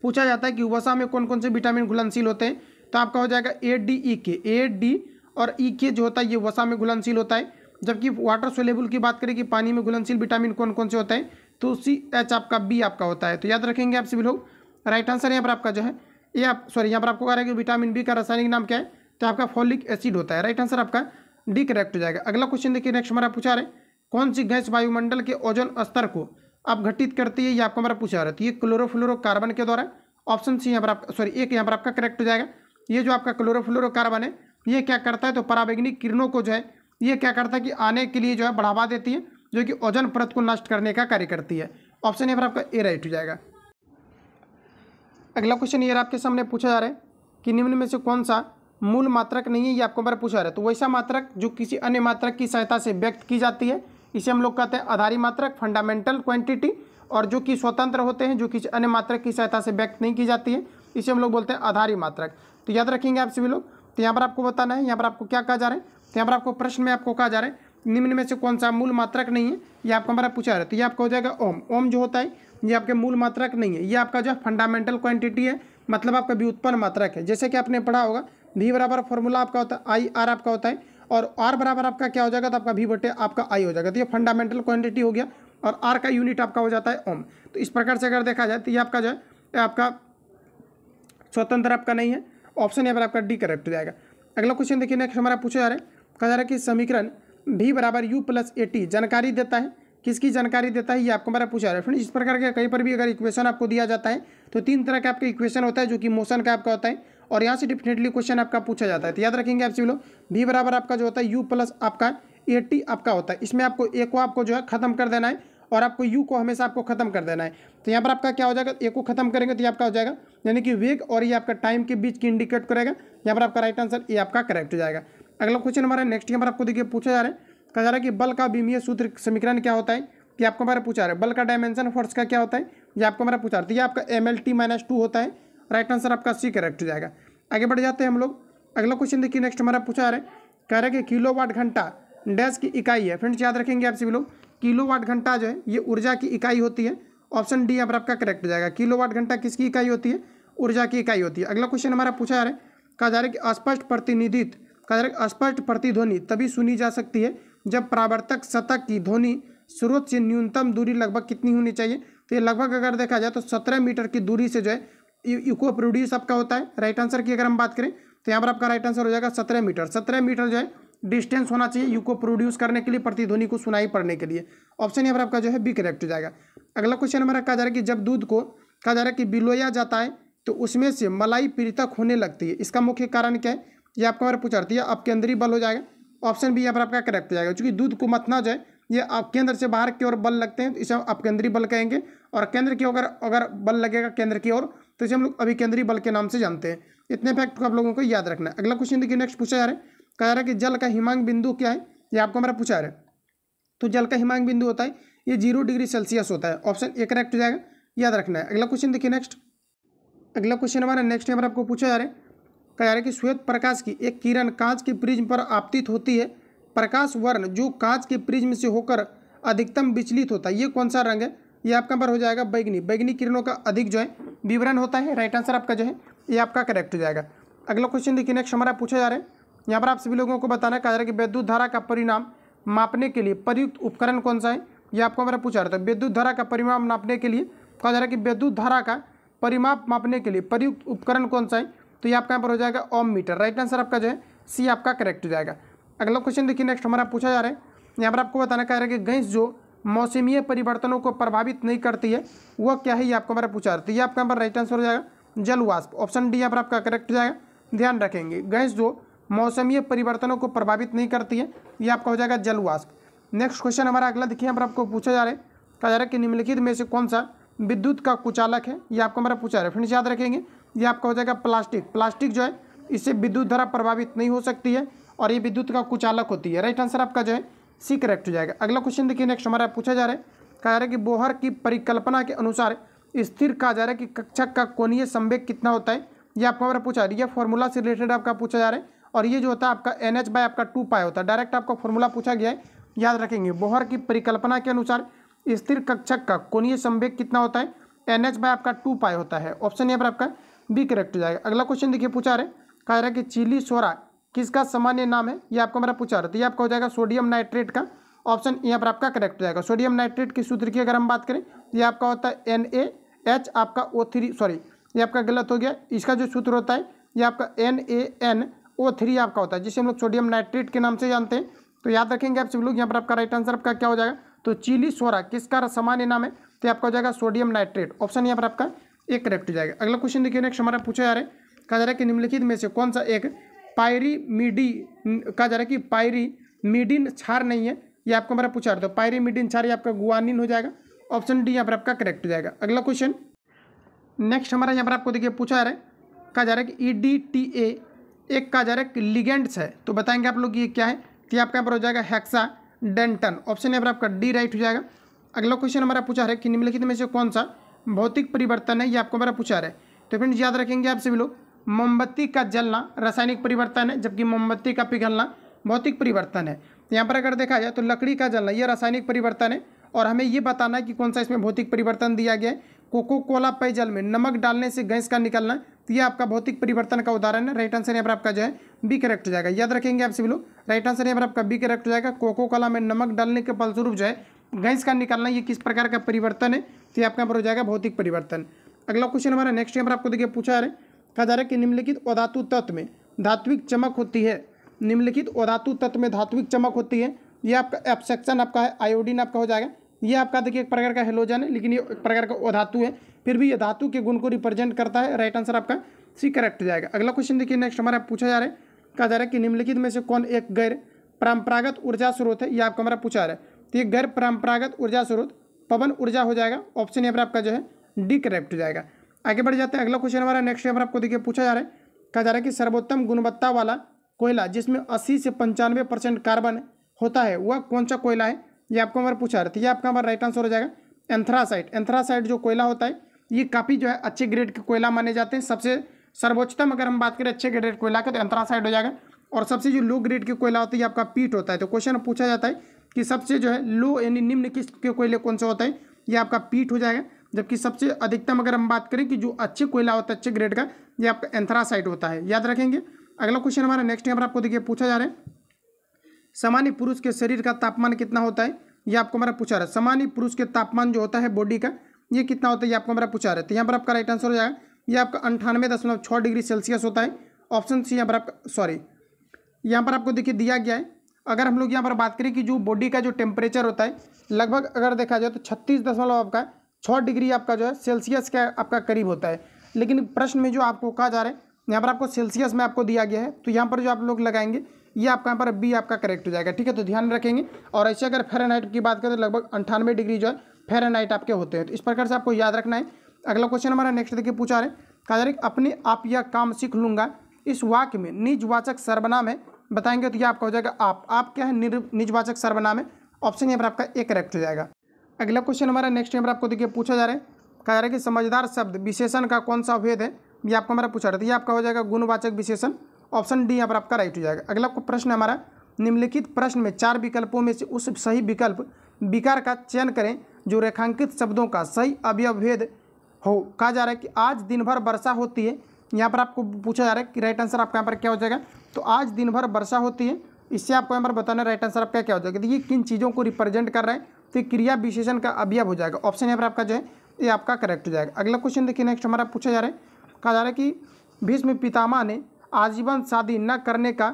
पूछा जाता है कि वसा में कौन कौन से विटामिन घुलनशील होते हैं, तो आपका हो जाएगा ADEK। AD और EK जो होता है ये वसा में घुलनशील होता है। जबकि वाटर सोलेबल की बात करें कि पानी में घुलनशील विटामिन कौन कौन से होते हैं, तो CH आपका B आपका होता है। तो याद रखेंगे आप सभी लोग। राइट आंसर यहाँ पर आपका जो है यहाँ पर आपको कह रहा है कि विटामिन B का रासायनिक नाम क्या है, तो आपका फॉलिक एसिड होता है। राइट आंसर आपका डी करेक्ट हो जाएगा। अगला क्वेश्चन देखिए, नेक्स्ट हमारा पूछा रहे कौन सी गैस वायुमंडल के ओजोन स्तर को अपघटित करती है, ये आपको हमारा पूछा रहा है। तो ये क्लोरोफ्लोरोकार्बन के द्वारा। ऑप्शन सी यहाँ पर आपका एक यहाँ पर आपका करेक्ट हो जाएगा। ये जो आपका क्लोरोफ्लोरोकार्बन है ये क्या करता है, तो पराबैंगनी किरणों को जो है ये क्या करता है कि आने के लिए जो है बढ़ावा देती है, जो कि ओजोन परत को नष्ट करने का कार्य करती है। ऑप्शन यहाँ पर आपका ए राइट हो जाएगा। अगला क्वेश्चन ये आपके सामने पूछा जा रहा है कि निम्न में से कौन सा मूल मात्रक नहीं है, ये आपको हमारा पूछा रहा है। तो वैसा मात्रक जो किसी अन्य मात्रक की सहायता से व्यक्त की जाती है, इसे हम लोग कहते हैं आधारी मात्रक, फंडामेंटल क्वांटिटी। और जो कि स्वतंत्र होते हैं, जो किसी अन्य मात्रक की सहायता से व्यक्त नहीं की जाती है, इसे हम लोग बोलते हैं आधारी मात्रक। तो याद रखेंगे आप सभी लोग। तो यहाँ पर आपको बताना है यहाँ पर आपको क्या कहा जा रहा है। तो यहाँ पर आपको प्रश्न में आपको कहा जा रहा है निम्न में से कौन सा मूल मात्रक नहीं है, ये आपको हमारा पूछा रहा है। तो ये आपका हो जाएगा ओम। ओम जो होता है ये आपके मूल मात्रक नहीं है, ये आपका जो फंडामेंटल क्वांटिटी है, मतलब आपका व्युत्पन्न मात्रक है। जैसे कि आपने पढ़ा होगा V बराबर फॉर्मूला आपका होता है आई आर आपका होता है, और R बराबर आपका क्या हो जाएगा, तो आपका V बटे आपका I हो जाएगा। तो ये फंडामेंटल क्वांटिटी हो गया, और R का यूनिट आपका हो जाता है ओम। तो इस प्रकार से अगर देखा जाए तो ये आपका जो है आपका स्वतंत्र आपका नहीं है। ऑप्शन यहाँ पर आपका डी करेक्ट हो जाएगा। अगला क्वेश्चन देखिए, नेक्स्ट हमारा पूछा जा रहा है, कहा जा रहा है कि समीकरण V बराबर U प्लस AT जानकारी देता है, किसकी जानकारी देता है, ये आपको हमारा पूछा रहा है। फ्रेंड्स इस प्रकार के कहीं पर भी अगर इक्वेशन आपको दिया जाता है तो तीन तरह का आपका इक्वेशन होता है, जो कि मोशन का आपका होता है, और यहाँ से डेफिनेटली क्वेश्चन आपका पूछा जाता है। तो याद रखेंगे आप सभी लोग, V बराबर आपका जो होता है U प्लस आपका AT आपका होता है। इसमें आपको A को आपको जो है खत्म कर देना है, और आपको U को हमेशा आपको खत्म कर देना है। तो यहाँ पर आपका क्या हो जाएगा, A को खत्म करेंगे तो ये आपका हो जाएगा यानी कि वेग और ये आपका टाइम के बीच की इंडिकेट करेगा। यहाँ पर आपका राइट आंसर ये आपका करेक्ट हो जाएगा। अगला क्वेश्चन हमारा नेक्स्ट यहाँ पर आपको देखिए पूछा जा रहा है, कहा जा रहा है कि बल का विमीय सूत्र समीकरण क्या होता है, कि आपको हमारा पूछा रहा है। बल का डायमेंशन फोर्स का क्या होता है, ये आपको हमारा पूछा रहा है। ये आपका MLT-2 होता है। राइट आंसर आपका सी करेक्ट हो जाएगा। आगे बढ़ जाते हैं हम लोग। अगला क्वेश्चन देखिए, नेक्स्ट हमारा पूछा जा रहा है, कह रहा है कि किलोवाट घंटा डैश की इकाई है। फ्रेंड्स याद रखेंगे आप सभी लोग, किलोवाट घंटा जो है ये ऊर्जा की इकाई होती है। ऑप्शन डी यहाँ पर आपका करेक्ट हो जाएगा। किलोवाट घंटा किसकी इकाई होती है, ऊर्जा की इकाई होती है। अगला क्वेश्चन हमारा पूछा जा रहा है, कहा जा रहा है कि अस्पष्ट प्रतिनिधित्व, कहा जा रहा है अस्पष्ट प्रतिध्वनि तभी सुनी जा सकती है जब परावर्तक सतह की ध्वनि स्रोत से न्यूनतम दूरी लगभग कितनी होनी चाहिए। तो ये लगभग अगर देखा जाए तो 17 मीटर की दूरी से जो है इको प्रोड्यूस आपका होता है। राइट आंसर की अगर हम बात करें तो यहाँ पर आपका राइट आंसर हो जाएगा 17 मीटर। 17 मीटर जो है डिस्टेंस होना चाहिए यू को प्रोड्यूस करने के लिए, प्रतिध्वनि को सुनाई पड़ने के लिए। ऑप्शन यहाँ पर आपका जो है बी करेक्ट हो जाएगा। अगला क्वेश्चन हमारा कहा जा रहा है कि जब दूध को कहा जा रहा है कि बिलोया जाता है तो उसमें से मलाई पृथक होने लगती है, इसका मुख्य कारण क्या है, ये आपको हमारा पूछा रही है। अब केंद्रीय बल हो जाएगा। ऑप्शन बी यहाँ पर आपका करेक्ट हो जाएगा, क्योंकि दूध को मथना जो है ये आप केंद्र से बाहर की ओर बल लगते हैं तो इसे आप केंद्रीय बल कहेंगे, और केंद्र की अगर बल लगेगा केंद्र की ओर तो इसे हम लोग अभी केंद्रीय बल के नाम से जानते हैं। इतने फैक्ट को आप लोगों को याद रखना है। अगला क्वेश्चन देखिए, नेक्स्ट पूछा जा रहा है, कहा जा रहा है कि जल का हिमांक बिंदु क्या है, ये आपको हमारा पूछा रहा है। तो जल का हिमांक बिंदु होता है ये 0 डिग्री सेल्सियस होता है। ऑप्शन ए करेक्ट हो जाएगा, याद रखना है। अगला क्वेश्चन देखिए नेक्स्ट। अगला क्वेश्चन हमारा नेक्स्ट यहाँ पर आपको पूछा जा रहा है, कहा जा रहा है कि श्वेत प्रकाश की एक किरण कांच के प्रिज्म पर आपतित होती है, प्रकाश वर्ण जो कांच के प्रिज्म से होकर अधिकतम विचलित होता है, ये कौन सा रंग है, ये आपका पर हो जाएगा बैगनी। बैगनी किरणों का अधिक जो है विवरण होता है। राइट आंसर आपका जो है ये आपका करेक्ट हो जाएगा। अगला क्वेश्चन देखिए नेक्स्ट हमारा पूछा जा रहा है, यहाँ पर आप सभी लोगों को बताना कहा जा रहा है कि विद्युत धारा का परिमाण मापने के लिए प्रयुक्त उपकरण कौन सा है, ये आपको हमारा पूछा रहा था। विद्युत धारा का परिमाण नापने के लिए कहा जा रहा है कि विद्युत धारा का परिमाप मापने के लिए प्रयुक्त उपकरण कौन सा है, तो ये आपका यहाँ पर हो जाएगा ओम मीटर। राइट आंसर आपका जो है सी आपका करेक्ट हो जाएगा। अगला क्वेश्चन देखिए नेक्स्ट हमारा पूछा जा रहा है, यहाँ पर आपको बताना कह रहा है कि गैस जो मौसमीय परिवर्तनों को प्रभावित नहीं करती है वह क्या है, ये आपको हमारा पूछा रहा है। तो ये आपका यहाँ पर राइट आंसर हो जाएगा जल वाष्प। ऑप्शन डी यहाँ पर आपका करेक्ट हो जाएगा। ध्यान रखेंगे गैस जो मौसमीय परिवर्तनों को प्रभावित नहीं करती है ये आपका हो जाएगा जल वाष्प। नेक्स्ट क्वेश्चन हमारा अगला देखिए, यहाँ पर आपको पूछा जा रहा है, कहा जा रहा है कि निम्नलिखित में से कौन सा विद्युत का कुचालक है, ये आपको हमारा पूछा रहा है। फ्रेंड्स याद रखेंगे ये आपका हो जाएगा प्लास्टिक। प्लास्टिक जो है इससे विद्युत धारा प्रभावित नहीं हो सकती है और ये विद्युत का कुचालक होती है। राइट आंसर आपका जो है सी करेक्ट हो जाएगा। अगला क्वेश्चन देखिए नेक्स्ट हमारा पूछा जा रहा है, कहा जा रहा है कि बोहर की परिकल्पना के अनुसार स्थिर कहा जा रहा है कि कक्षक का कोणीय संवेग कितना होता है, ये आपको हमारा पूछा रहा है। ये फॉर्मूला से रिलेटेड आपका पूछा जा रहा है, और ये जो होता है आपका NH बाय आपका 2 पाई होता है। डायरेक्ट आपका फॉर्मूला पूछा गया है, याद रखेंगे। बोहर की परिकल्पना के अनुसार स्थिर कक्षक का कोणीय संवेग कितना होता है, NH बाय आपका 2 पाई होता है। ऑप्शन यहाँ पर आपका बी करेक्ट हो जाएगा। अगला क्वेश्चन देखिए पूछा रहे, कहा जा रहा है कि चिली सोडा किसका सामान्य नाम है, ये आपको हमारा पूछा रहा है। ये आपका हो जाएगा सोडियम नाइट्रेट का। ऑप्शन यहाँ पर आपका करेक्ट हो जाएगा। सोडियम नाइट्रेट की सूत्र की अगर हम बात करें ये आपका होता है NaH आपका O3, सॉरी ये आपका गलत हो गया। इसका जो सूत्र होता है ये आपका NaN O3 आपका होता है, जिसे हम लोग सोडियम नाइट्रेट के नाम से जानते हैं। तो याद रखेंगे आप सभी लोग, यहाँ पर आपका राइट आंसर आपका क्या हो जाएगा, तो चिली सोरा किसका सामान्य नाम है, तो आपका हो जाएगा सोडियम नाइट्रेट। ऑप्शन यहाँ पर आपका एक करेक्ट हो जाएगा। अगला क्वेश्चन देखिए, नेक्स्ट हमारा पूछा जा रहा है, कहा जा रहा है कि निम्नलिखित में से कौन सा एक पायरीमिडी, कहा जा रहा है कि पायरीमिडीन क्षार नहीं है, ये आपको हमारा पूछा रहा है। तो पायरीमिडीन क्षार ये आपका गुआनिन हो जाएगा। ऑप्शन डी यहाँ पर आपका करेक्ट हो जाएगा। अगला क्वेश्चन नेक्स्ट हमारा यहाँ पर आपको देखिए पूछा जा रहा है, कहा जा रहा है कि EDTA एक कहा जा रहा है कि लिगेंड्स है। तो बताएंगे आप लोग ये क्या है, तो ये आपका यहाँ पर हो जाएगा हेक्साडेंटन। ऑप्शन यहाँ पर आपका डी राइट हो जाएगा। अगला क्वेश्चन हमारा पूछा है कि निम्नलिखित में से कौन सा भौतिक परिवर्तन है, ये आपको हमारा पूछा है। तो फ्रेंड्स याद रखेंगे आप सभी लोग, मोमबत्ती का जलना रासायनिक परिवर्तन है, जबकि मोमबत्ती का पिघलना भौतिक परिवर्तन है। यहाँ पर अगर देखा जाए तो लकड़ी का जलना ये रासायनिक परिवर्तन है, और हमें ये बताना है कि कौन सा इसमें भौतिक परिवर्तन दिया गया है। कोको कोला पेयजल में नमक डालने से गैस का निकलना, तो ये आपका भौतिक परिवर्तन का उदाहरण है। राइट आंसर यहाँ पर आपका जो है बी करेक्ट हो जाएगा। याद रखेंगे आप सभी लोग, राइट आंसर यहाँ पर आपका बी करेक्ट हो जाएगा। कोको कोला में नमक डालने के फलस्वरूप जो है गैस का निकलना, ये किस प्रकार का परिवर्तन है, तो ये आपका यहाँ पर हो जाएगा भौतिक परिवर्तन। अगला क्वेश्चन हमारा नेक्स्ट यहाँ पर आपको देखिए पूछा जा रहा है, कहा जा रहा है कि निम्नलिखित अधातु तत्व में धात्विक चमक होती है। निम्नलिखित अधातु तत्व में धात्विक चमक होती है, ये आपका एब्सेक्शन आपका है, आयोडीन आपका हो जाएगा। ये आपका देखिए एक प्रकार का हेलोजन है, लेकिन ये एक प्रकार का अधातु है, फिर भी ये धातु के गुण को रिप्रेजेंट करता है। राइट आंसर आपका सी करेक्ट हो जाएगा। अगला क्वेश्चन देखिए नेक्स्ट हमारा पूछा जा रहा है, कहा जा रहा है कि निम्नलिखित में से कौन एक गैर परंपरागत ऊर्जा स्रोत है, ये आपका हमारा पूछा जा रहा है। तो ये गैर परंपरागत ऊर्जा स्रोत पवन ऊर्जा हो जाएगा। ऑप्शन यहाँ पर आपका जो है डी करेक्ट हो जाएगा। आगे बढ़ जाते हैं। अगला क्वेश्चन हमारा नेक्स्ट यहाँ पर आपको देखिए पूछा जा रहा है, कहा जा रहा है कि सर्वोत्तम गुणवत्ता वाला कोयला जिसमें 80 से 95% कार्बन होता है, वह कौन सा कोयला है, ये आपको हमारा पूछा रहा था। ये आपका हमारा राइट आंसर हो जाएगा एंथ्रासाइट। एंथ्रासाइट जो कोयला होता है, ये काफ़ी जो है अच्छे ग्रेड के कोयला माने जाते हैं। सबसे सर्वोच्चतम अगर हम बात करें अच्छे ग्रेड कोयला का, तो एंथ्रासाइट हो जाएगा। और सबसे जो लो ग्रेड के कोयला होता है, ये आपका पीट होता है। तो क्वेश्चन पूछा जाता है कि सबसे जो है लो यानी निम्न किस्त के कोयले कौन से होता है, ये आपका पीट हो जाएगा। जबकि सबसे अधिकतम अगर हम बात करें कि जो अच्छे कोयला होता है अच्छे ग्रेड का, ये आपका एंथ्रासाइट होता है। याद रखेंगे। अगला क्वेश्चन हमारा नेक्स्ट यहाँ पर आपको देखिए पूछा जा रहा है, सामान्य पुरुष के शरीर का तापमान कितना होता है, ये आपको हमारा पूछा रहा है। सामान्य पुरुष के तापमान जो होता है बॉडी का, ये कितना होता है, ये आपको हमारा पूछा रहा है। तो यहाँ पर आपका राइट आंसर हो जाएगा, ये आपका 98.6 डिग्री सेल्सियस होता है। ऑप्शन सी यहाँ पर आपका सॉरी यहाँ पर आपको देखिए दिया गया है। अगर हम लोग यहाँ पर बात करें कि जो बॉडी का जो टेम्परेचर होता है, लगभग अगर देखा जाए तो 36.6 डिग्री आपका जो है सेल्सियस का आपका करीब होता है। लेकिन प्रश्न में जो आपको कहा जा रहा है, यहाँ पर आपको सेल्सियस में आपको दिया गया है, तो यहाँ पर जो आप लोग लगाएंगे, ये आपका यहाँ पर बी आपका करेक्ट हो जाएगा। ठीक है, तो ध्यान रखेंगे। और ऐसे अगर फ़ारेनहाइट की बात करें तो लगभग 98 डिग्री जो है फ़ारेनहाइट आपके होते हैं। तो इस प्रकार से आपको याद रखना है। अगला क्वेश्चन हमारा नेक्स्ट देखिए पूछा रहे, कहा जा रहा है अपने आप यह काम सीख लूँगा, इस वाक्य में निजवाचक सर्वनाम है, बताएंगे तो ये आपका हो जाएगा आप क्या है, निजवाचक सर्वनाम है। ऑप्शन यहाँ पर आपका ए करेक्ट हो जाएगा। अगला क्वेश्चन हमारा नेक्स्ट यहाँ पर आपको देखिए पूछा जा रहा है, कहा जा रहा है कि समझदार शब्द विशेषण का कौन सा भेद है, ये आपको हमारा पूछा रहा था। ये आपका हो जाएगा गुणवाचक विशेषण। ऑप्शन डी यहाँ पर आपका राइट हो जाएगा। अगला प्रश्न हमारा, निम्नलिखित प्रश्न में 4 विकल्पों में से उस सही विकल्प विकार का चयन करें जो रेखांकित शब्दों का सही अवयव भेद हो। कहा जा रहा है कि आज दिन भर वर्षा होती है, यहाँ पर आपको पूछा जा रहा है कि राइट आंसर आपका यहाँ पर क्या हो जाएगा, तो आज दिन भर वर्षा होती है। इससे आपको यहाँ पर बताना राइट आंसर आपका क्या हो जाएगा। देखिए किन चीज़ों को रिप्रेजेंट कर रहा है, तो क्रिया विशेषण का अवयव हो जाएगा। ऑप्शन यहाँ पर आपका जो है ये आपका करेक्ट हो जाएगा। अगला क्वेश्चन देखिए नेक्स्ट हमारा पूछा जा रहा है, कहा जा रहा है कि भीष्म पितामह ने आजीवन शादी न करने का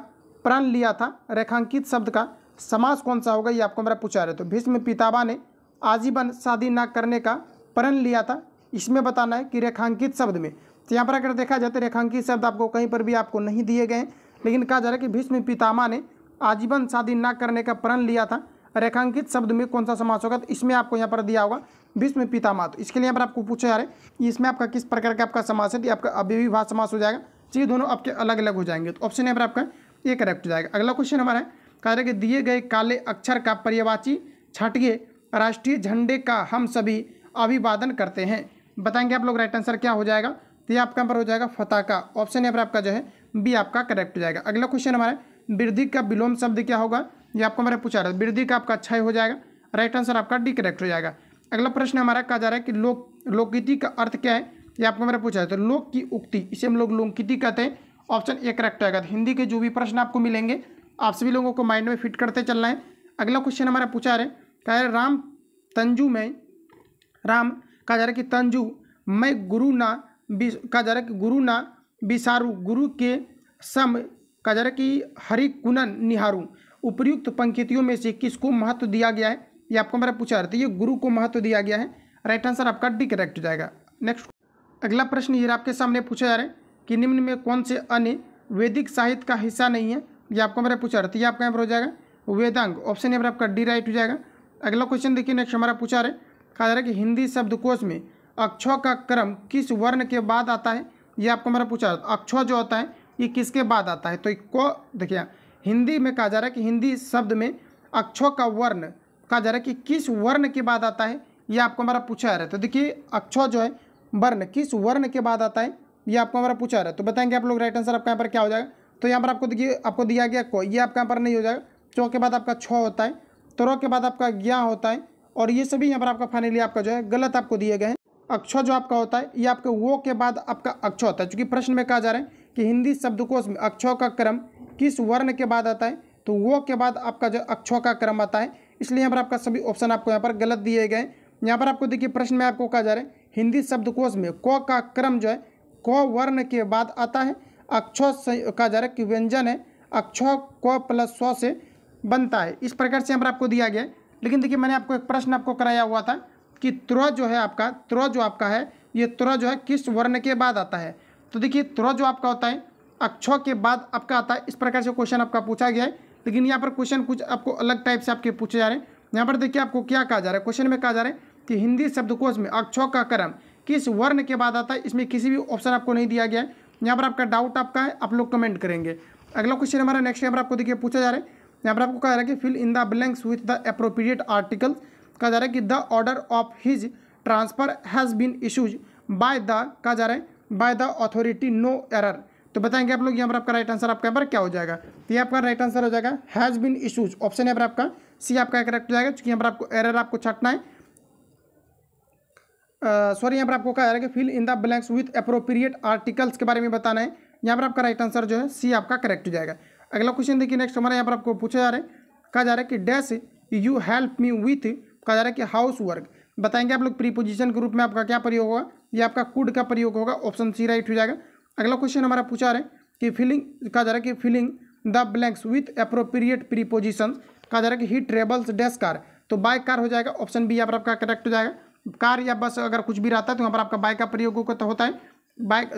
प्रण लिया था, रेखांकित शब्द का समास कौन सा होगा, ये आपको हमारा पूछा रहा है। तो भीष्म पितामह ने आजीवन शादी न करने का प्रण लिया था, इसमें बताना है कि रेखांकित शब्द में। तो यहाँ पर अगर देखा जाए तो रेखांकित शब्द आपको कहीं पर भी आपको नहीं दिए गए हैं, लेकिन कहा जा रहा है कि भीष्म पितामह ने आजीवन शादी न करने का प्रण लिया था, रेखांकित शब्द में कौन सा समास होगा, तो इसमें आपको यहाँ पर दिया होगा भीष्म पितामह। तो इसके लिए यहाँ पर आपको पूछा जा रहा है इसमें आपका किस प्रकार का आपका समास है, तो आपका अव्ययीभाव समास हो जाएगा। ये दोनों आपके अलग अलग हो जाएंगे। तो ऑप्शन यहाँ पर आपका ये करेक्ट हो जाएगा। अगला क्वेश्चन हमारा है, कहा जा रहा है कि दिए गए काले अक्षर का पर्यायवाची छाटिए, राष्ट्रीय झंडे का हम सभी अभिवादन करते हैं, बताएंगे आप लोग राइट आंसर क्या हो जाएगा, तो ये आपका यहाँ पर हो जाएगा पताका। ऑप्शन यहाँ पर आपका जो है बी आपका करेक्ट हो जाएगा। अगला क्वेश्चन हमारा वृद्धि का विलोम शब्द क्या होगा, ये आपको हमारा पूछा रहा है। वृद्धि का आपका क्षय हो जाएगा, राइट आंसर आपका डी करेक्ट हो जाएगा। अगला प्रश्न हमारा कहा जा रहा है कि लोकगीति का अर्थ क्या है, ये आपको हमारा पूछा है। तो लोक की उक्ति, इसे हम लोग लोकगीति कहते हैं। ऑप्शन ए करेक्ट हो जाएगा। तो हिंदी के जो भी प्रश्न आपको मिलेंगे आप सभी लोगों को माइंड में फिट करते चलना है। अगला क्वेश्चन हमारा पूछा रहे, कहा है राम तंजू में राम कहा जा रहा है कि तंजू मैं गुरु ना कहा जा रहा है कि गुरु ना बिसारू, गुरु के सम कहा जा रहा है कि हरिकुनन निहारू उपर्युक्त पंक्तियों में से किसको महत्व दिया गया है, ये आपको मेरा पूछा रहता है। ये गुरु को महत्व दिया गया है। राइट आंसर आपका डी करेक्ट हो जाएगा। नेक्स्ट अगला प्रश्न ये आपके सामने पूछा जा रहा है कि निम्न में कौन से अन्य वैदिक साहित्य का हिस्सा नहीं है, ये आपको मेरा पूछा रहता है। ये आपका यहाँ पर हो जाएगा वेदांग, ऑप्शन यहाँ पर आपका डी राइट हो जाएगा। अगला क्वेश्चन देखिए नेक्स्ट हमारा पूछा रहा है, कहा जा रहा है कि हिंदी शब्दकोश में अक्षर का क्रम किस वर्ण के बाद आता है, ये आपको मेरा पूछा रहा है। अक्षर जो होता है ये किसके बाद आता है, तो को देखिए हिंदी में कहा जा रहा है कि हिंदी शब्द में अक्षर का वर्ण कहा जा रहा है कि किस वर्ण के बाद आता है, ये आपको हमारा पूछा रहा है। तो देखिए अक्षर जो है वर्ण किस वर्ण के बाद आता है, ये आपको हमारा पूछा रहा है। तो बताएंगे आप लोग राइट आंसर आपका यहाँ पर क्या हो जाएगा। तो यहाँ पर आपको देखिए आपको दिया गया को, ये आपका यहाँ पर नहीं हो जाएगा। चौ के बाद आपका छ होता है, त्रो के बाद आपका ज्ञा होता है, और ये सभी यहाँ पर आपका फाइनली आपका जो है गलत आपको दिए गए हैं। अक्षर जो आपका होता है ये आपके वो के बाद आपका अक्षर होता है, क्योंकि प्रश्न में कहा जा रहा है कि हिंदी शब्दकोश में अक्षर का क्रम किस वर्ण के बाद आता है, तो वो के बाद आपका जो अक्षर का क्रम आता है। इसलिए यहाँ पर आपका सभी ऑप्शन आपको यहाँ पर गलत दिए गए। यहाँ पर आपको देखिए प्रश्न में आपको कहा जा रहा है हिंदी शब्दकोश में क का क्रम जो है क वर्ण के बाद आता है। अक्षर कहा जा रहा है कि व्यंजन है अक्षर क प्लस स्व से बनता है। इस प्रकार से यहाँ पर आपको दिया गया है। लेकिन देखिए मैंने आपको एक प्रश्न आपको कराया हुआ था कि त्रो जो है आपका, त्रो जो आपका है ये त्रो जो है किस वर्ण के बाद आता है। तो देखिए त्रो जो आपका होता है अक्षर के बाद आपका आता है। इस प्रकार से क्वेश्चन आपका पूछा गया है। लेकिन यहाँ पर क्वेश्चन कुछ आपको अलग टाइप से आपके पूछे जा रहे हैं। यहाँ पर देखिए आपको क्या कहा जा रहा है, क्वेश्चन में कहा जा रहा है कि हिंदी शब्दकोश में अक्षर का क्रम किस वर्ण के बाद आता है। इसमें किसी भी ऑप्शन आपको नहीं दिया गया है। यहाँ पर आपका डाउट आपका है, आप लोग कमेंट करेंगे। अगला क्वेश्चन हमारा नेक्स्ट यहाँ पर आपको देखिए पूछा जा रहा है। यहाँ पर आपको कहा जा रहा है कि fill in the blanks with the appropriate article. कहा जा रहा है कि the order of his transfer has been issues by the, कहा जा रहा है by the authority no error. तो बताएंगे आप लोग यहाँ पर आपका राइट आंसर आपका यहाँ पर क्या हो जाएगा। तो ये आपका राइट आंसर हो जाएगा हैज़ बीन इशूज, ऑप्शन यहाँ पर आपका सी आपका करेक्ट हो जाएगा। क्योंकि यहाँ पर आपको एरर आपको छाटना है। सॉरी यहाँ पर आपको कहा जा रहा है कि fill in the blanks with appropriate articles के बारे में बताना है। यहाँ पर आपका राइट आंसर जो है सी आपका करेक्ट हो जाएगा। अगला क्वेश्चन देखिए नेक्स्ट हमारे यहाँ पर आपको पूछा जा रहा है, कहा जा रहा है कि dash you help me with, कहा जा रहा है कि हाउस वर्क। बताएंगे आप लोग प्रीपोजिशन के रूप में आपका क्या प्रयोग होगा, ये आपका कुड का प्रयोग होगा, ऑप्शन सी राइट हो जाएगा। अगला क्वेश्चन हमारा पूछा रहा है कि फिलिंग, कहा जा रहा है कि filling the blanks with appropriate preposition. कहा जा रहा है कि ही ट्रेवल्स डैश कार, तो बाय कार हो जाएगा, ऑप्शन बी यहाँ पर आपका करेक्ट हो जाएगा। कार या बस अगर कुछ भी रहता है तो यहाँ पर आपका बाय का प्रयोग होता है। बाय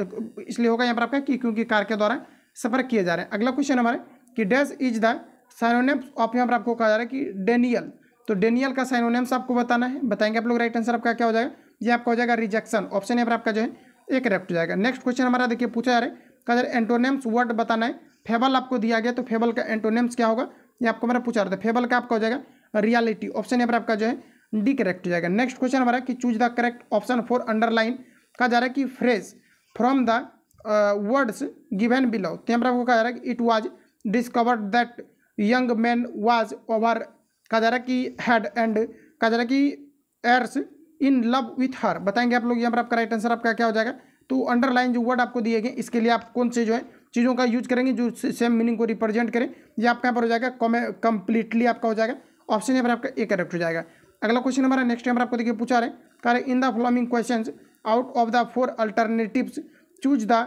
इसलिए होगा यहाँ पर आपका कि क्योंकि कार के द्वारा सफर किए जा रहे हैं। अगला क्वेश्चन हमारे कि dash is the synonyms of, यहाँ पर आपको कहा जा रहा है कि डेनियल, तो डेनियल का साइनोनिम्स आपको बताना है। बताएंगे आप लोग राइट आंसर आपका क्या हो जाएगा। ये आपका हो जाएगा रिजेक्शन, ऑप्शन यहाँ पर आपका जो है एक करेक्ट हो जाएगा। नेक्स्ट क्वेश्चन हमारा देखिए पूछा जा रहा है, कहा जा रहा है एंटोनिम्स वर्ड बताना है। फेबल आपको दिया गया, तो फेबल का एंटोनिम्स क्या होगा, ये आपको मेरा पूछा रहा था। फेबल का आपका हो जाएगा रियलिटी, ऑप्शन यहाँ पर आपका जो है डी करेक्ट हो जाएगा। नेक्स्ट क्वेश्चन हमारा कि choose the correct option for underline. कहा जा रहा है कि phrase from the words given below, तो यहाँ पर आपको कहा जा रहा है कि it was discovered that young man was over, कहा जा रहा है कि हेड एंड, कहा जा रहा है कि एर्स इन लव विथ हर। बताएंगे आप लोग यहाँ पर आपका राइट आंसर आपका क्या हो जाएगा। तो अंडरलाइन जो वर्ड आपको दिए गए इसके लिए आप कौन से जो है चीज़ों का यूज करेंगे जो सेम मीनिंग को रिप्रेजेंट करें, ये आपका यहाँ पर हो जाएगा कंप्लीटली आपका हो जाएगा, ऑप्शन यहाँ पर आपका ए करेक्ट हो जाएगा। अगला क्वेश्चन हमारा नेक्स्ट यहाँ पर आपको देखिए पूछा रहे, कह रहे in the following questions out of the 4 alternatives choose the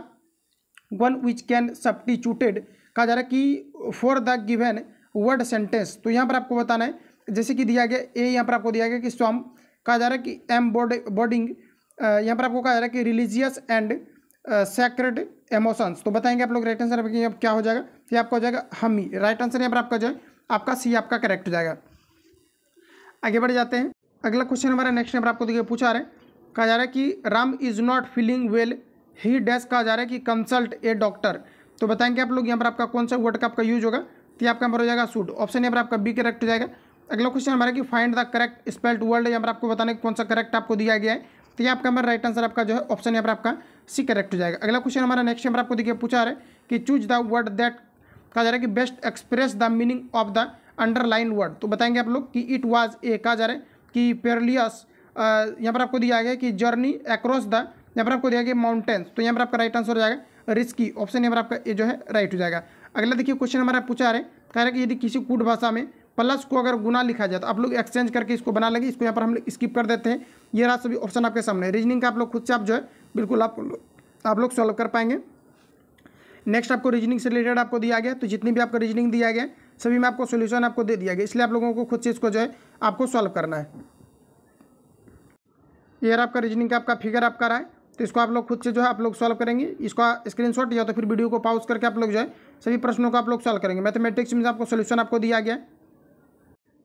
one which can substituted. कहा जा रहा है कि for the given word sentence, तो यहाँ पर आपको बताना है जैसे कि दिया गया ए, यहाँ पर आपको दिया गया कि स्वम, कहा जा रहा है कि एम बोर्डिंग, यहाँ पर आपको कहा जा रहा है कि रिलीजियस एंड सैक्रेड इमोशंस। तो बताएंगे आप लोग राइट आंसर क्या हो जाएगा, ये आपका हो जाएगा हमी। राइट आंसर यहाँ पर आपका जो है आपका सी आपका करेक्ट हो जाएगा। आगे बढ़ जाते हैं। अगला क्वेश्चन हमारा नेक्स्ट यहाँ पर आपको देखिए पूछा रहा है, कहा जा रहा है कि Ram is not feeling well he dash, कहा जा रहा है कि कंसल्ट ए डॉक्टर। तो बताएंगे आप लोग यहाँ पर आपका कौन सा वर्ड का आपका यूज होगा, तो ये आपका यहाँ पर हो जाएगा शुड, ऑप्शन यहाँ पर आपका बी करेक्ट हो जाएगा। अगला क्वेश्चन हमारा कि find the correct spelled word, यहाँ पर आपको बताना है कौन सा करेक्ट आपको दिया गया है, तो ये आपका हमारा राइट आंसर आपका जो है ऑप्शन यहाँ पर आपका सी करेक्ट हो जाएगा। अगला क्वेश्चन हमारा नेक्स्ट यहाँ पर आपको देखिए पूछा रहा है कि चूज द वर्ड दैट, कहा जा रहा है कि best express the meaning of the underline word. तो बताएंगे आप लोग कि इट वाज ए, कहा जा रहा है कि पेरलियस, यहाँ पर आपको दिया गया कि जर्नी अक्रॉस द, यहाँ पर आपको दिया गया माउंटेन्स, तो यहाँ पर आपका राइट आंसर हो जाएगा रिस्की, ऑप्शन यहाँ पर आपका ये जो है राइट हो जाएगा। अगला देखिए क्वेश्चन हमारा पूछा रहे, कह रहा है कि यदि किसी कूट भाषा में प्लस को अगर गुना लिखा जाए तो आप लोग एक्सचेंज करके इसको बना लेंगे, इसको यहाँ पर हम स्किप कर देते हैं। ये रहा सभी ऑप्शन आपके सामने, रीजनिंग का आप लोग खुद से आप जो है बिल्कुल आप लोग सॉल्व कर पाएंगे। नेक्स्ट आपको रीजनिंग से रिलेटेड आपको दिया गया, तो जितनी भी आपको रीजनिंग दिया गया सभी में आपको सोल्यूशन आपको दे दिया गया, इसलिए आप लोगों को खुद से इसको जो है आपको सॉल्व करना है। ये आपका रीजनिंग का आपका फिगर आपका रहा है, तो इसको आप लोग खुद से जो है आप लोग सॉल्व करेंगे। इसका स्क्रीनशॉट या तो फिर वीडियो को पॉज करके आप लोग जो है सभी प्रश्नों को आप लोग सॉल्व करेंगे। मैथमेटिक्स में आपको सोल्यूशन आपको दिया गया,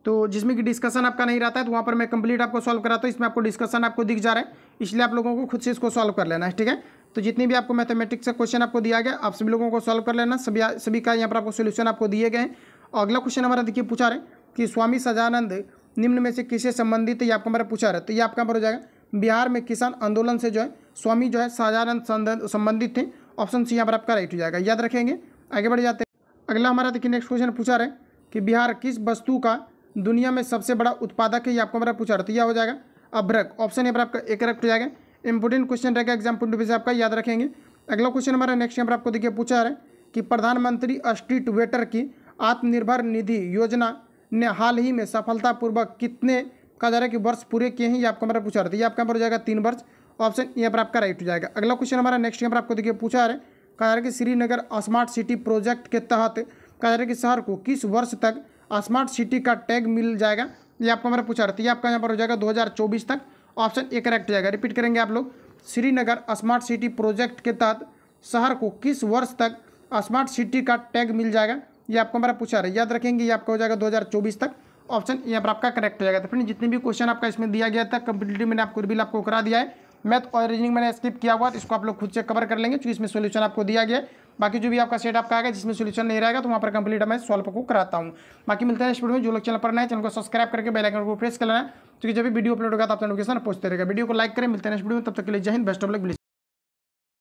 तो जिसमें कि डिस्कशन आपका नहीं रहता है तो वहाँ पर मैं कंप्लीट आपको सॉल्व कराता हूँ। इसमें आपको डिस्कशन आपको दिख जा रहा है, इसलिए आप लोगों को खुद से इसको सॉल्व कर लेना है, ठीक है। तो जितनी भी आपको मैथमेटिक्स का क्वेश्चन आपको दिया गया आप सभी लोगों को सॉल्व कर लेना, सभी का यहाँ पर आपको सोल्यूशन आपको दिए गए हैं। अगला क्वेश्चन हमारा देखिए पूछा रहे कि स्वामी सजानंद निम्न में से किससे संबंधित है, ये आपको हमारा पूछा रहे, तो ये आपका यहाँ पर हो जाएगा बिहार में किसान आंदोलन से जो है स्वामी जो है सजानंद संबंधित थे। ऑप्शन सी यहाँ पर आपका राइट हो जाएगा, याद रखेंगे। आगे बढ़ जाते हैं। अगला हमारा देखिए नेक्स्ट क्वेश्चन पूछा रहे कि बिहार किस वस्तु का दुनिया में सबसे बड़ा उत्पादक है, ये आपको हमारा पूछा रहा, तो यह हो जाएगा अभ्रक। ऑप्शन यहाँ पर आपका एक करेक्ट हो जाएगा। इंपोर्टेंट क्वेश्चन रहेगा एग्जाम पॉइंट ऑफ व्यू से आपका, याद रखेंगे। अगला क्वेश्चन हमारा नेक्स्ट यहाँ पर आपको देखिए पूछा रहा है कि प्रधानमंत्री स्ट्रीट वेटर की आत्मनिर्भर निधि योजना ने हाल ही में सफलतापूर्वक कितने कहा जा रहा है कि वर्ष पूरे किए हैं, ये आपको हमारा पूछा रहा था, ये आपका पर हो जाएगा 3 वर्ष। ऑप्शन यहाँ पर आपका राइट हो जाएगा। अगला क्वेश्चन हमारा नेक्स्ट यहाँ पर आपको देखिए पूछा रहा है, कहा जा रहा है कि श्रीनगर स्मार्ट सिटी प्रोजेक्ट के तहत कहा जा रहा है कि शहर को किस वर्ष तक स्मार्ट सिटी का टैग मिल जाएगा, ये आपको हमारा पूछा रहा था, ये आपका यहाँ पर हो जाएगा 2024 तक। ऑप्शन ए करेक्ट हो जाएगा। रिपीट करेंगे आप लोग, श्रीनगर स्मार्ट सिटी प्रोजेक्ट के तहत शहर को किस वर्ष तक स्मार्ट सिटी का टैग मिल जाएगा, ये आपको हमारा पूछा रहा है, याद रखेंगे। ये आपका हो जाएगा 2024 तक। ऑप्शन यहाँ पर आपका करेक्ट हो जाएगा। तो फ्रेंड जितने भी क्वेश्चन आपका इसमें दिया गया था कंप्लीटली मैंने आपको रिवील आपको करा दिया है। मैथ और रीजनिंग मैंने स्किप किया हुआ, तो इसको आप लोग खुद से कवर कर लेंगे क्योंकि इसमें सोल्यूशन आपको दिया गया है। बाकी जो भी आपका सेट आपका आएगा जिसमें सोल्यूशन नहीं रहेगा तो वहाँ पर कंप्लीट मैं सॉल्व को कराता हूँ। बाकी मिलता है नेक्स्ट वीडियो में। जो लोग चैनल पर नए चैनल को सब्सक्राइब करके बेल आइकन को प्रेस कर लेना, क्योंकि जब भी वीडियो अपलोड होगा तो आप नोटिफिकेशन पहुंचते रहेगा। वीडियो को लाइक करें। मिलते हैं नेक्स्ट वीडियो में, तब तक के लिए जय हिंद, बेस्ट ऑफ लक।